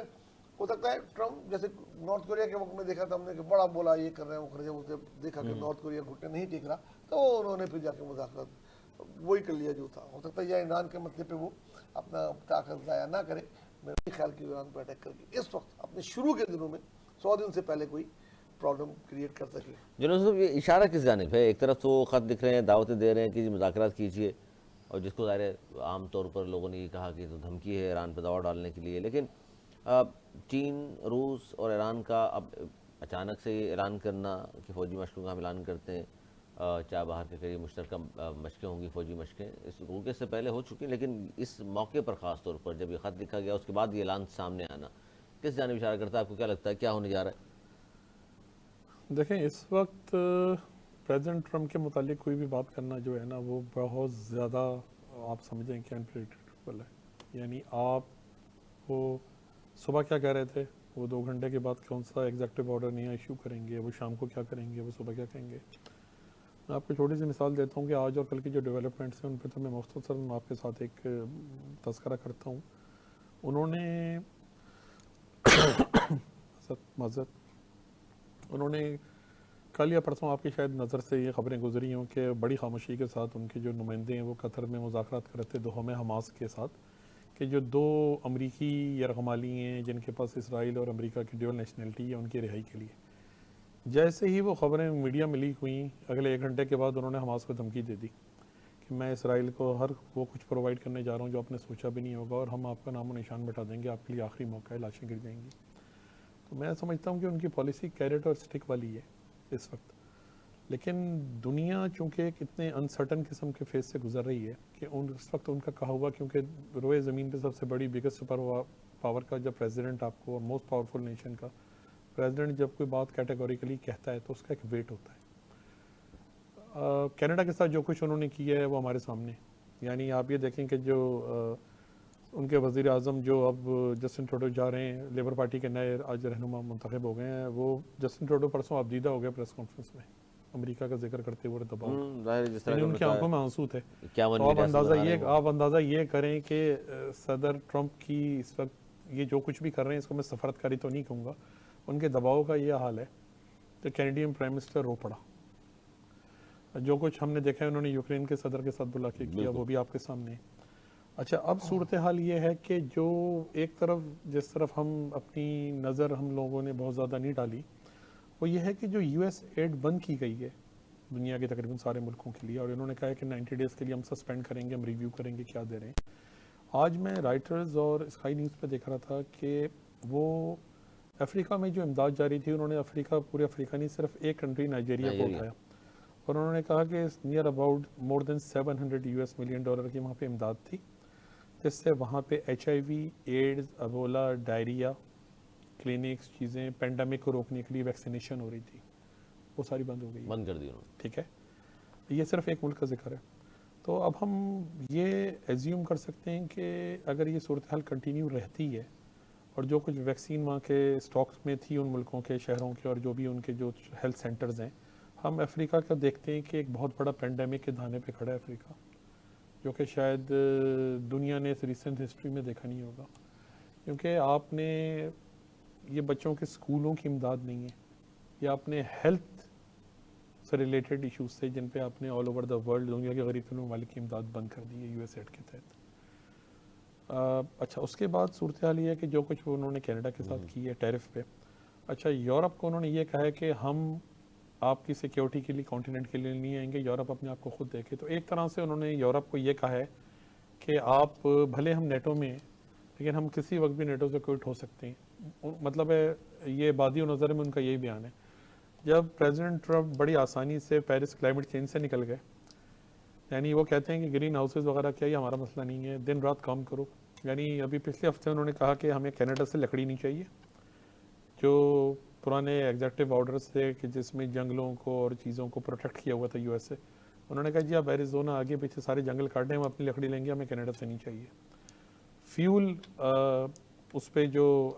ہو سکتا ہے ٹرمپ جیسے نارتھ کوریا کے وقت میں دیکھا تھا ہم نے کہ بڑا بولا یہ کر رہے ہیں وہ کر رہے ہیں، اسے دیکھا کہ نارتھ کوریا گھٹنے نہیں ٹیک رہا تو انہوں نے پھر جا کے مذاکرات وہی کر لیا جو تھا. ہو سکتا ہے یا ایران کے مسئلے پہ وہ اپنا طاقت ضائع نہ کرے. میرے خیال کی ایران پہ اٹیک کر کے اس وقت اپنے شروع کے دنوں میں 100 دن سے پہلے کوئی پرابلم کریٹ کر سکے. جناب صاحب یہ اشارہ کس جانب ہے؟ ایک طرف تو خط لکھ رہے ہیں، دعوتیں دے رہے ہیں کہ جی مذاکرات کیجئے، اور جس کو ظاہر ہے عام طور پر لوگوں نے یہ کہا کہ تو دھمکی ہے ایران پہ دباؤ ڈالنے کے لیے. لیکن چین، روس اور ایران کا اب اچانک سے یہ اعلان کرنا کہ فوجی مشقوں کا ہم اعلان کرتے ہیں، چابہار کے قریب مشترکہ مشقیں ہوں گی، فوجی مشقیں اس روکے سے پہلے ہو چکی ہیں، لیکن اس موقع پر خاص طور پر جب یہ خط لکھا گیا اس کے بعد یہ اعلان سامنے آنا کس جانب اشارہ کرتا ہے؟ آپ کو کیا لگتا ہے کیا ہونے جا رہا ہے؟ دیکھیں اس وقت پریزیڈنٹ ٹرمپ کے متعلق کوئی بھی بات کرنا جو ہے نا وہ بہت زیادہ آپ سمجھیں کہ انپریڈکٹیبل ہے. یعنی آپ وہ صبح کیا کہہ رہے تھے، وہ 2 گھنٹے کے بعد کون سا ایگزیکٹو آرڈر نیا ایشو کریں گے، وہ شام کو کیا کریں گے، وہ صبح کیا کہیں گے. میں آپ کو چھوٹی سی مثال دیتا ہوں کہ آج اور کل کی جو ڈیولپمنٹس ہیں ان پہ تو میں مختصراً آپ کے ساتھ ایک تذکرہ کرتا ہوں. انہوں نے انہوں نے کل یا پرسوں آپ کی شاید نظر سے یہ خبریں گزری ہوں کہ بڑی خاموشی کے ساتھ ان کے جو نمائندے ہیں وہ قطر میں مذاکرات کر رہے تھے دوحہ میں حماس کے ساتھ، کہ جو 2 امریکی یرغمالی ہیں جن کے پاس اسرائیل اور امریکہ کی ڈیول نیشنلٹی ہے ان کی رہائی کے لیے. جیسے ہی وہ خبریں میڈیا میں لیک ہوئیں اگلے 1 گھنٹے کے بعد انہوں نے حماس کو دھمکی دے دی کہ میں اسرائیل کو ہر وہ کچھ پرووائڈ کرنے جا رہا ہوں جو آپ نے سوچا بھی نہیں ہوگا، اور ہم آپ کا نام و نشان مٹا دیں گے، آپ کے لیے آخری موقع ہے، لاشیں گر جائیں گی. تو میں سمجھتا ہوں کہ ان کی پالیسی کیرٹ اور سٹک والی ہے اس وقت. لیکن دنیا چونکہ ایک اتنے انسرٹن قسم کے فیز سے گزر رہی ہے کہ اس وقت ان کا کہا ہوا، کیونکہ روئے زمین پہ سب سے بڑی بگیسٹ سپر پاور کا جب پریزیڈنٹ آپ کو، موسٹ پاورفل نیشن کا پریزیڈنٹ جب کوئی بات کیٹیگوریکلی کہتا ہے تو اس کا ایک ویٹ ہوتا ہے. کینیڈا کے ساتھ جو کچھ انہوں نے کیا ہے وہ ہمارے سامنے، یعنی آپ یہ دیکھیں کہ جو ان کے وزیر اعظم جو اب جسٹن ٹروڈو جا رہے ہیں، لیبر پارٹی کے نئے آج رہنما منتخب ہو گئے ہیں، وہ جسٹن ٹروڈو پرسوں اب دیدہ ہو گئے پریس کانفرنس میں. امریکہ کا ذکر کرتے ہوئے دباؤ ظاہر ہے جس طرح یعنی کہ ان کی بتایا، آنکھوں میں آنسو تھے. 51 تو ریاست آپ اندازہ یہ کریں کہ صدر ٹرمپ کی اس وقت یہ جو کچھ بھی کر رہے ہیں اس کو میں سفارتکاری تو نہیں کہوں گا، ان کے دباؤ کا یہ حال ہے. تو کینیڈین پرائم منسٹر رو پڑا. جو کچھ ہم نے دیکھا ہے انہوں نے یوکرین کے صدر کے ساتھ بلا کے کیا وہ بھی آپ کے سامنے ہے. اچھا اب صورتحال یہ ہے کہ جو ایک طرف جس طرف ہم اپنی نظر ہم لوگوں نے بہت زیادہ نہیں ڈالی وہ یہ ہے کہ جو یو ایس ایڈ بند کی گئی ہے دنیا کے تقریباً سارے ملکوں کے لیے، اور انہوں نے کہا ہے کہ 90 ڈیز کے لیے ہم سسپینڈ کریں گے، ہم ریویو کریں گے کیا دے رہے ہیں. آج میں رائٹرز اور اسکائی نیوز پہ دیکھ رہا تھا کہ وہ افریقہ میں جو امداد جاری تھی انہوں نے پورے افریقہ نہیں صرف ایک کنٹری نائجیریا کو اٹھایا، اور انہوں نے کہا کہ near about more than $700 million کی وہاں پہ امداد تھی، جس سے وہاں پہ HIV، ایڈز، ابولا، ڈائریا کلینکس چیزیں پینڈیمک کو روکنے کے لیے ویکسینیشن ہو رہی تھی، وہ ساری بند ہو گئی، بند کر دی انہوں نے. ٹھیک ہے. یہ صرف ایک ملک کا ذکر ہے. تو اب ہم یہ ایزیوم کر سکتے ہیں کہ اگر یہ صورتحال کنٹینیو رہتی ہے اور جو کچھ ویکسین وہاں کے سٹاکس میں تھی ان ملکوں کے شہروں کے اور جو بھی ان کے جو ہیلتھ سینٹرز ہیں، ہم افریقہ کا دیکھتے ہیں کہ ایک بہت بڑا پینڈیمک کے دھانے پہ کھڑا ہے افریقہ، جو کہ شاید دنیا نے اس ریسنٹ ہسٹری میں دیکھا نہیں ہوگا. کیونکہ آپ نے یہ بچوں کے اسکولوں کی امداد نہیں ہے، یا آپ نے ہیلتھ سے ریلیٹڈ ایشوز سے جن پہ آپ نے آل اوور دا ورلڈ دنیا کے غریب ترین ممالک کی امداد بند کر دی ہے یو ایس ایڈ کے تحت. اچھا اس کے بعد صورتحال یہ ہے کہ جو کچھ انہوں نے کینیڈا کے ساتھ کی ہے ٹیرف پہ. اچھا یورپ کو انہوں نے یہ کہا ہے کہ ہم آپ کی سیکیورٹی کے لیے کانٹیننٹ کے لیے نہیں آئیں گے، یورپ اپنے آپ کو خود دیکھے. تو ایک طرح سے انہوں نے یورپ کو یہ کہا ہے کہ آپ بھلے ہم نیٹو میں ہیں لیکن ہم کسی وقت بھی نیٹو سے کوئٹ ہو سکتے ہیں. مطلب ہے یہ بادی و نظر میں ان کا یہی بیان ہے. جب پریزیڈنٹ ٹرمپ بڑی آسانی سے پیرس کلائمیٹ چینج سے نکل گئے، یعنی وہ کہتے ہیں کہ گرین ہاؤسز وغیرہ کیا یہ ہمارا مسئلہ نہیں ہے، دن رات کام کرو. یعنی ابھی پچھلے ہفتے انہوں نے کہا کہ ہمیں کینیڈا سے لکڑی نہیں چاہیے، جو پرانے ایگزیکٹو آرڈرز تھے کہ جس میں جنگلوں کو اور چیزوں کو پروٹیکٹ کیا ہوا تھا یو ایس سے، انہوں نے کہا جی آپ ایریزونا آگے پیچھے سارے جنگل کاٹیں، ہم اپنی لکڑی لیں گے، ہمیں کینیڈا سے نہیں چاہیے. فیول اس پہ جو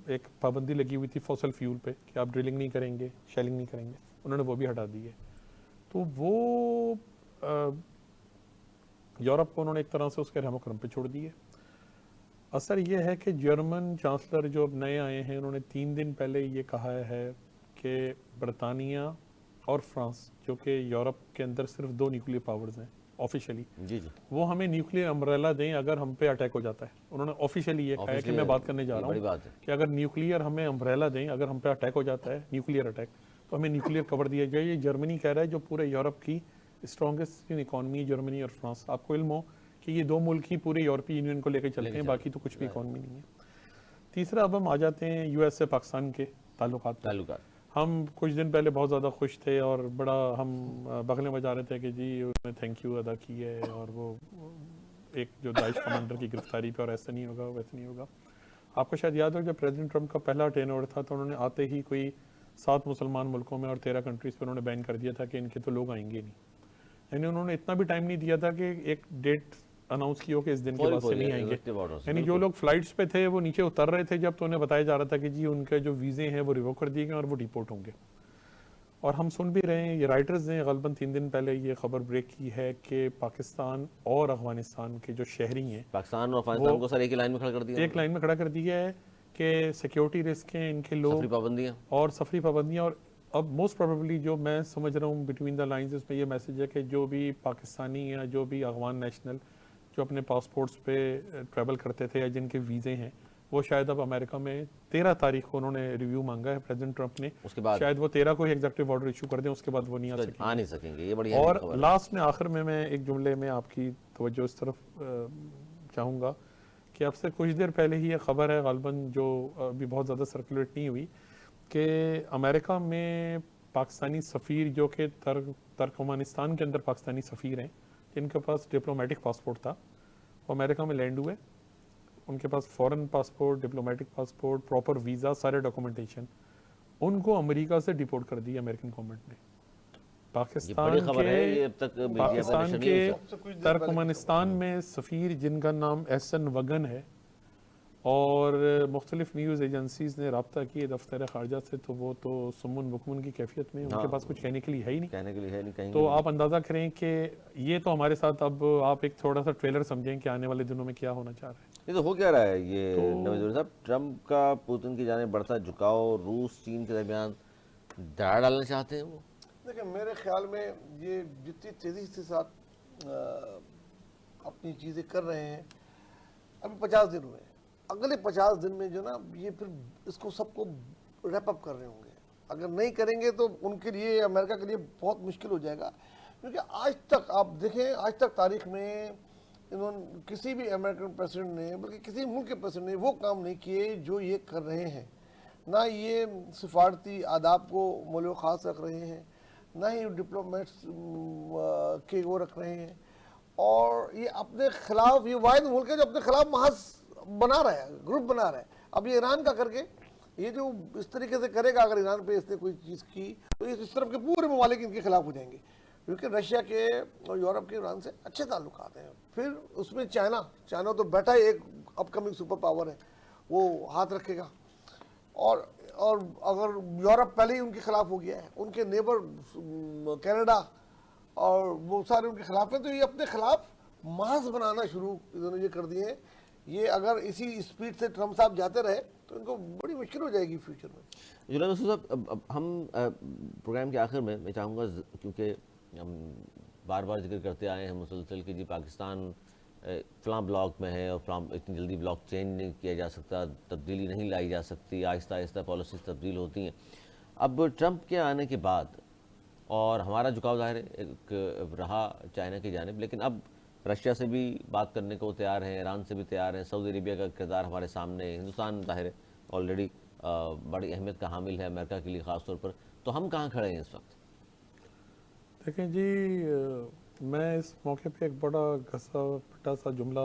ایک پابندی لگی ہوئی تھی فوسل فیول پہ کہ آپ ڈرلنگ نہیں کریں گے، شیلنگ نہیں کریں گے، انہوں نے وہ بھی ہٹا دی ہے. تو وہ یورپ کو انہوں نے ایک طرح سے اس کے رحم و کرم پہ چھوڑ دی ہے. اثر یہ ہے کہ جرمن چانسلر جو اب نئے آئے ہیں انہوں نے 3 دن پہلے یہ کہا ہے کہ برطانیہ اور فرانس جو کہ یورپ کے اندر صرف 2 نیوکلیئر پاورز ہیں آفیشلی، جی جی وہ ہمیں نیوکلیئر امبریلا دیں اگر ہم پہ اٹیک ہو جاتا ہے. انہوں نے آفیشلی یہ کہا ہے کہ میں بات کرنے جا رہا بڑی ہوں بات ہے. کہ اگر نیوکلیئر ہمیں امبریلا دیں، اگر ہم پہ اٹیک ہو جاتا ہے نیوکلیئر اٹیک، تو ہمیں نیوکلیئر کور دیا جائے. یہ جرمنی کہہ رہا ہے جو پورے یورپ کی اسٹرانگسٹ اکانومی جرمنی اور فرانس. آپ کو علم ہو کہ یہ 2 ملک ہی پورے یورپی یونین کو لے کے چلتے ہیں، باقی تو کچھ بھی اکانومی نہیں ہے. تیسرا اب ہم آ جاتے ہیں یو ایس سے پاکستان کے تعلقات. ہم کچھ دن پہلے بہت زیادہ خوش تھے اور بڑا ہم بغلیں بجا رہے تھے کہ جی انہوں نے تھینک یو ادا کی ہے، اور وہ ایک جو داعش کمانڈر کی گرفتاری پہ، اور ایسا نہیں ہوگا ویسا نہیں ہوگا. آپ کو شاید یاد ہو جب پریزیڈنٹ ٹرمپ کا پہلا ٹرین اوور تھا تو انہوں نے آتے ہی کوئی 7 مسلمان ملکوں میں اور 13 کنٹریز پہ انہوں نے بین کر دیا تھا کہ ان کے تو لوگ آئیں گے نہیں. یعنی انہوں نے اتنا بھی ٹائم نہیں دیا تھا کہ ایک ڈیٹ اناؤنس کی ہو کہ اس دن کے بعد سے نہیں آئیں گے. یعنی جو لوگ فلائٹس پہ تھے وہ نیچے اتر رہے تھے جب، تو انہیں بتایا جا رہا تھا کہ جی ان کے جو ویزے ہیں وہ ریووک کر دیے گئے اور وہ ڈیپورٹ ہوں گے. اور ہم سن بھی رہے ہیں، یہ رائٹرز نے غالباً 3 دن پہلے یہ خبر بریک کی ہے کہ پاکستان اور افغانستان کے جو شہری ہیں، پاکستان اور افغانستان کو سر ایک لائن میں کھڑا کر دیا، ایک لائن میں کھڑا کر دیا ہے کہ سیکیورٹی رسک ہیں ان کے لوگ، سفری پابندیاں اور سفری پابندیاں. اور اب موسٹ پروبیبلی جو میں سمجھ رہا ہوں بٹوین دا لائنز اس میں یہ میسج ہے کہ جو بھی پاکستانی یا جو بھی افغان نیشنل جو اپنے پاسپورٹس پہ ٹریول کرتے تھے یا جن کے ویزے ہیں، وہ شاید اب امریکہ میں 13 تاریخ کو انہوں نے ریویو مانگا ہے پریزیڈنٹ ٹرمپ نے، اس کے بعد شاید وہ 13 کو ہی ایگزیکٹو آرڈر ایشو کر دیں، اس کے بعد وہ نہیں آ نہیں سکیں گے. یہ بڑی اور لاسٹ میں آخر میں ایک جملے میں آپ کی توجہ اس طرف چاہوں گا کہ اب سے کچھ دیر پہلے ہی یہ خبر ہے غالباً جو ابھی بہت زیادہ سرکولیٹ نہیں ہوئی کہ امریکہ میں پاکستانی سفیر جو کہ ترکمانستان کے اندر پاکستانی سفیر ہیں جن کے پاس ڈپلومیٹک پاسپورٹ تھا، وہ امریکہ میں لینڈ ہوئے. ان کے پاس foreign passport, diplomatic passport, proper visa, سارے ڈاکومنٹیشن، ان کو امریکہ سے ڈیپورٹ کر دی امریکن گورنمنٹ نے. پاکستان کے ترکمانستان میں سفیر جن کا نام احسن وگن ہے، اور مختلف نیوز ایجنسیز نے رابطہ کیے دفتر خارجہ سے، تو وہ تو سمن بکمن کی کیفیت میں، ان کے پاس کچھ کہنے کے لیے ہے ہی نہیں. کہنے کے لیے ہے نہیں کہیں. تو آپ اندازہ کریں کہ یہ تو ہمارے ساتھ اب آپ ایک تھوڑا سا ٹریلر سمجھیں کہ آنے والے دنوں میں کیا ہونا چاہ رہا ہے. یہ تو ہو کیا رہا ہے یہ نوید صاحب؟ ٹرمپ کا پوتن کی جانب بڑھتا جھکاؤ، روس چین کے درمیان دراڑ ڈالنا چاہتے ہیں وہ. دیکھیں میرے خیال میں یہ جتنی تیزی سے ساتھ اپنی چیزیں کر رہے ہیں، ابھی 50 دن ہوئے ہیں، اگلے 50 دن میں جو نا یہ پھر اس کو سب کو ریپ اپ کر رہے ہوں گے. اگر نہیں کریں گے تو ان کے لیے، امریکہ کے لیے بہت مشکل ہو جائے گا. کیونکہ آج تک آپ دیکھیں، آج تک تاریخ میں انہوں نے کسی بھی امریکن پریزیڈنٹ نے، بلکہ کسی ملک کے پریزیڈنٹ نے وہ کام نہیں کیے جو یہ کر رہے ہیں. نہ یہ سفارتی آداب کو مول خاص رکھ رہے ہیں، نہ ہی ڈپلومیٹس کے وہ رکھ رہے ہیں، اور یہ اپنے خلاف، یہ واحد ملک ہے جو اپنے خلاف محض بنا رہا ہے، گروپ بنا رہا ہے. اب یہ ایران کا کر کے یہ جو اس طریقے سے کرے گا، اگر ایران پہ اس نے کوئی چیز کی تو اس طرف کے پورے ممالک ان کے خلاف ہو جائیں گے. کیونکہ رشیا کے اور یورپ کے ایران سے اچھے تعلقات ہیں. پھر اس میں چائنا تو بیٹھا ہی ایک اپ کمنگ سپر پاور ہے، وہ ہاتھ رکھے گا. اور اگر یورپ پہلے ہی ان کے خلاف ہو گیا ہے، ان کے نیبر کینیڈا اور وہ سارے ان کے خلاف ہیں، تو یہ اپنے خلاف محض بنانا شروع انہوں نے یہ کر دیے ہیں. یہ اگر اسی اسپیڈ سے ٹرمپ صاحب جاتے رہے تو ان کو بڑی مشکل ہو جائے گی فیوچر میں. جناب مسعود صاحب، اب ہم پروگرام کے آخر میں چاہوں گا، کیونکہ ہم بار بار ذکر کرتے آئے ہیں مسلسل کہ جی پاکستان فلاں بلاک میں ہے اور فلاں اتنی جلدی بلاک چینج نہیں کیا جا سکتا، تبدیلی نہیں لائی جا سکتی، آہستہ آہستہ پالیسیز تبدیل ہوتی ہیں. اب ٹرمپ کے آنے کے بعد اور ہمارا جھکاؤ ظاہر ہے ایک رہا چائنا کی جانب، لیکن اب رشیا سے بھی بات کرنے کو تیار ہیں، ایران سے بھی تیار ہیں، سعودی عربیہ کا کردار ہمارے سامنے ہے، ہندوستان ظاہر ہے آلریڈی بڑی اہمیت کا حامل ہے امریکہ کے لیے خاص طور پر. تو ہم کہاں کھڑے ہیں اس وقت؟ دیکھیں جی، میں اس موقع پہ ایک بڑا گھسا پٹا سا جملہ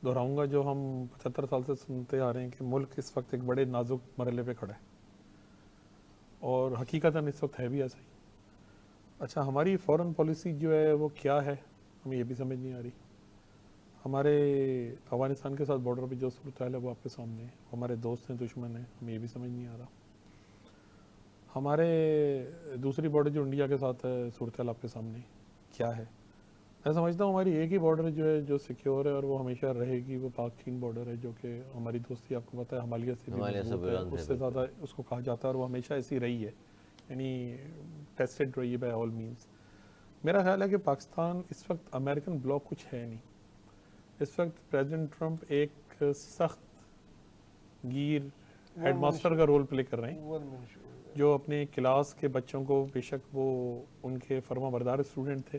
دہراؤں گا جو ہم 75 سال سے سنتے آ رہے ہیں کہ ملک اس وقت ایک بڑے نازک مرحلے پہ کھڑا ہے، اور حقیقتاً اس وقت ہے بھی ایسا ہی. اچھا، ہماری فورن پالیسی جو ہے وہ کیا ہے، ہمیں یہ بھی سمجھ نہیں آ رہی. ہمارے افغانستان کے ساتھ بارڈر پہ جو صورتحال ہے وہ آپ کے سامنے ہے، ہمارے دوست ہیں دشمن ہیں، ہمیں یہ بھی سمجھ نہیں آ رہا. ہمارے دوسری بارڈر جو انڈیا کے ساتھ ہے، صورتحال آپ کے سامنے کیا ہے. میں سمجھتا ہوں ہماری ایک ہی بارڈر جو ہے جو سیکیور ہے اور وہ ہمیشہ رہے گی، وہ پاک چین بارڈر ہے، جو کہ ہماری دوستی آپ کو پتہ ہے ہمالیہ سے بھی مضبوط ہے، اس سے زیادہ اس کو کہا جاتا ہے، اور وہ ہمیشہ ایسی رہی ہے، یعنی ٹیسٹڈ رہی ہے بائی آل مینس. میرا خیال ہے کہ پاکستان اس وقت امریکن بلاک کچھ ہے نہیں. اس وقت پریزیڈنٹ ٹرمپ ایک سخت گیر ہیڈ ماسٹر کا رول پلے کر رہے ہیں، جو اپنے کلاس کے بچوں کو، بے شک وہ ان کے فرما بردار اسٹوڈنٹ تھے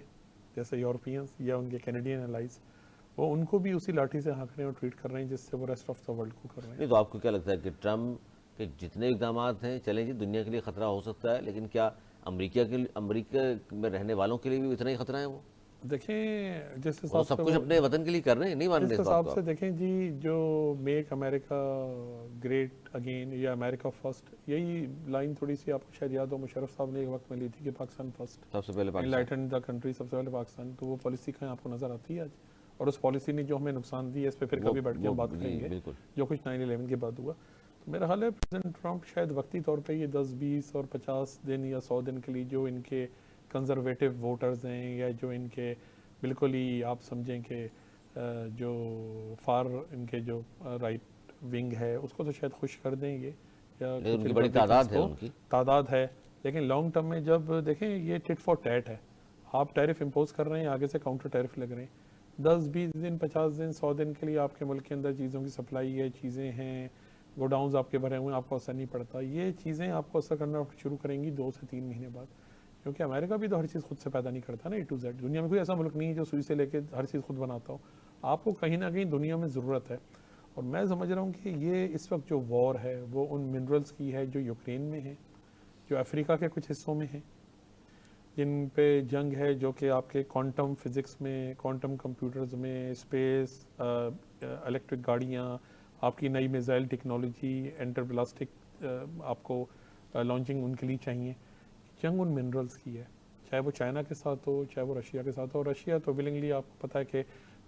جیسے یورپینز یا ان کے کینیڈین الائز، وہ ان کو بھی اسی لاٹھی سے ہانک رہے ہیں اور ٹریٹ کر رہے ہیں جس سے وہ ریسٹ آف دا ورلڈ کو کر رہے ہیں. نہیں تو آپ کو کیا لگتا ہے کہ ٹرمپ کے جتنے اقدامات ہیں، چلیں جی دنیا کے لیے خطرہ ہو سکتا ہے، لیکن کیا امریکہ میں رہنے والوں کے لیے بھی اتنا ہی خطرہ ہے؟ وہ دیکھیں جس وہ حساب سب سے کچھ اپنے وطن کے لیے کر رہے ہیں، نہیں مان رہے اس اس حساب بات سے کو. دیکھیں جی، جو میک امریکہ گریٹ اگین یا امریکہ فرسٹ، یہی لائن تھوڑی سی آپ کو شاید یاد ہو، مشرف صاحب نے ایک وقت میں لی تھی کہ پاکستان فرسٹ، سب سے پہلے پاکستان، انلائٹن دا کنٹری، سب سے پہلے پاکستان. تو وہ پالیسی کہیں آپ کو نظر آتی ہے آج؟ اور اس پالیسی نے جو ہمیں نقصان دی ہے اس پہ پھر کبھی بیٹھ کے ہم بات کریں گے، بالکل. جو کچھ 9/11 کے بعد ہوا. تو میرا خیال ہے پریزیڈنٹ ٹرمپ شاید وقتی طور پہ یہ 10 20 اور 50 دن یا 100 دن کے لیے جو ان کے کنزرویٹو ووٹرز ہیں، یا جو ان کے بالکل ہی آپ سمجھیں کہ جو فار ان کے جو رائٹ ونگ ہے اس کو تو شاید خوش کر دیں گے، یا ان کی بڑی تعداد ہے، ان کی تعداد ہے. لیکن لانگ ٹرم میں جب دیکھیں یہ ٹٹ فار ٹیٹ ہے، آپ ٹیرف امپوز کر رہے ہیں، آگے سے کاؤنٹر ٹیرف لگ رہے ہیں. 10 20 دن 50 دن 100 دن کے لیے آپ کے ملک کے اندر چیزوں کی سپلائی ہے، چیزیں ہیں، گوڈاؤنز آپ کے بھرے ہوئے ہیں، آپ کو اثر نہیں پڑتا. یہ چیزیں آپ کو اثر کرنا شروع کریں گی 2 سے 3 مہینے بعد، کیونکہ امریکہ بھی تو ہر چیز خود سے پیدا نہیں کرتا نا، A to Z. دنیا میں کوئی ایسا ملک نہیں ہے جو سوئی سے لے کے ہر چیز خود بناتا ہو. آپ کو کہیں نہ کہیں دنیا میں ضرورت ہے. اور میں سمجھ رہا ہوں کہ یہ اس وقت جو وار ہے وہ ان منرلز کی ہے جو یوکرین میں ہیں، جو افریقہ کے کچھ حصوں میں ہیں، جن پہ جنگ ہے، جو کہ آپ کے کوانٹم فزکس میں، کوانٹم کمپیوٹرز میں، اسپیس، الیکٹرک گاڑیاں، آپ کی نئی میزائل ٹیکنالوجی، انٹر بلاسٹک آپ کو لانچنگ ان کے لیے چاہیے. جنگ ان منرلز کی ہے، چاہے وہ چائنا کے ساتھ ہو، چاہے وہ رشیا کے ساتھ ہو. اور رشیا تو ولنگلی، آپ کو پتہ ہے کہ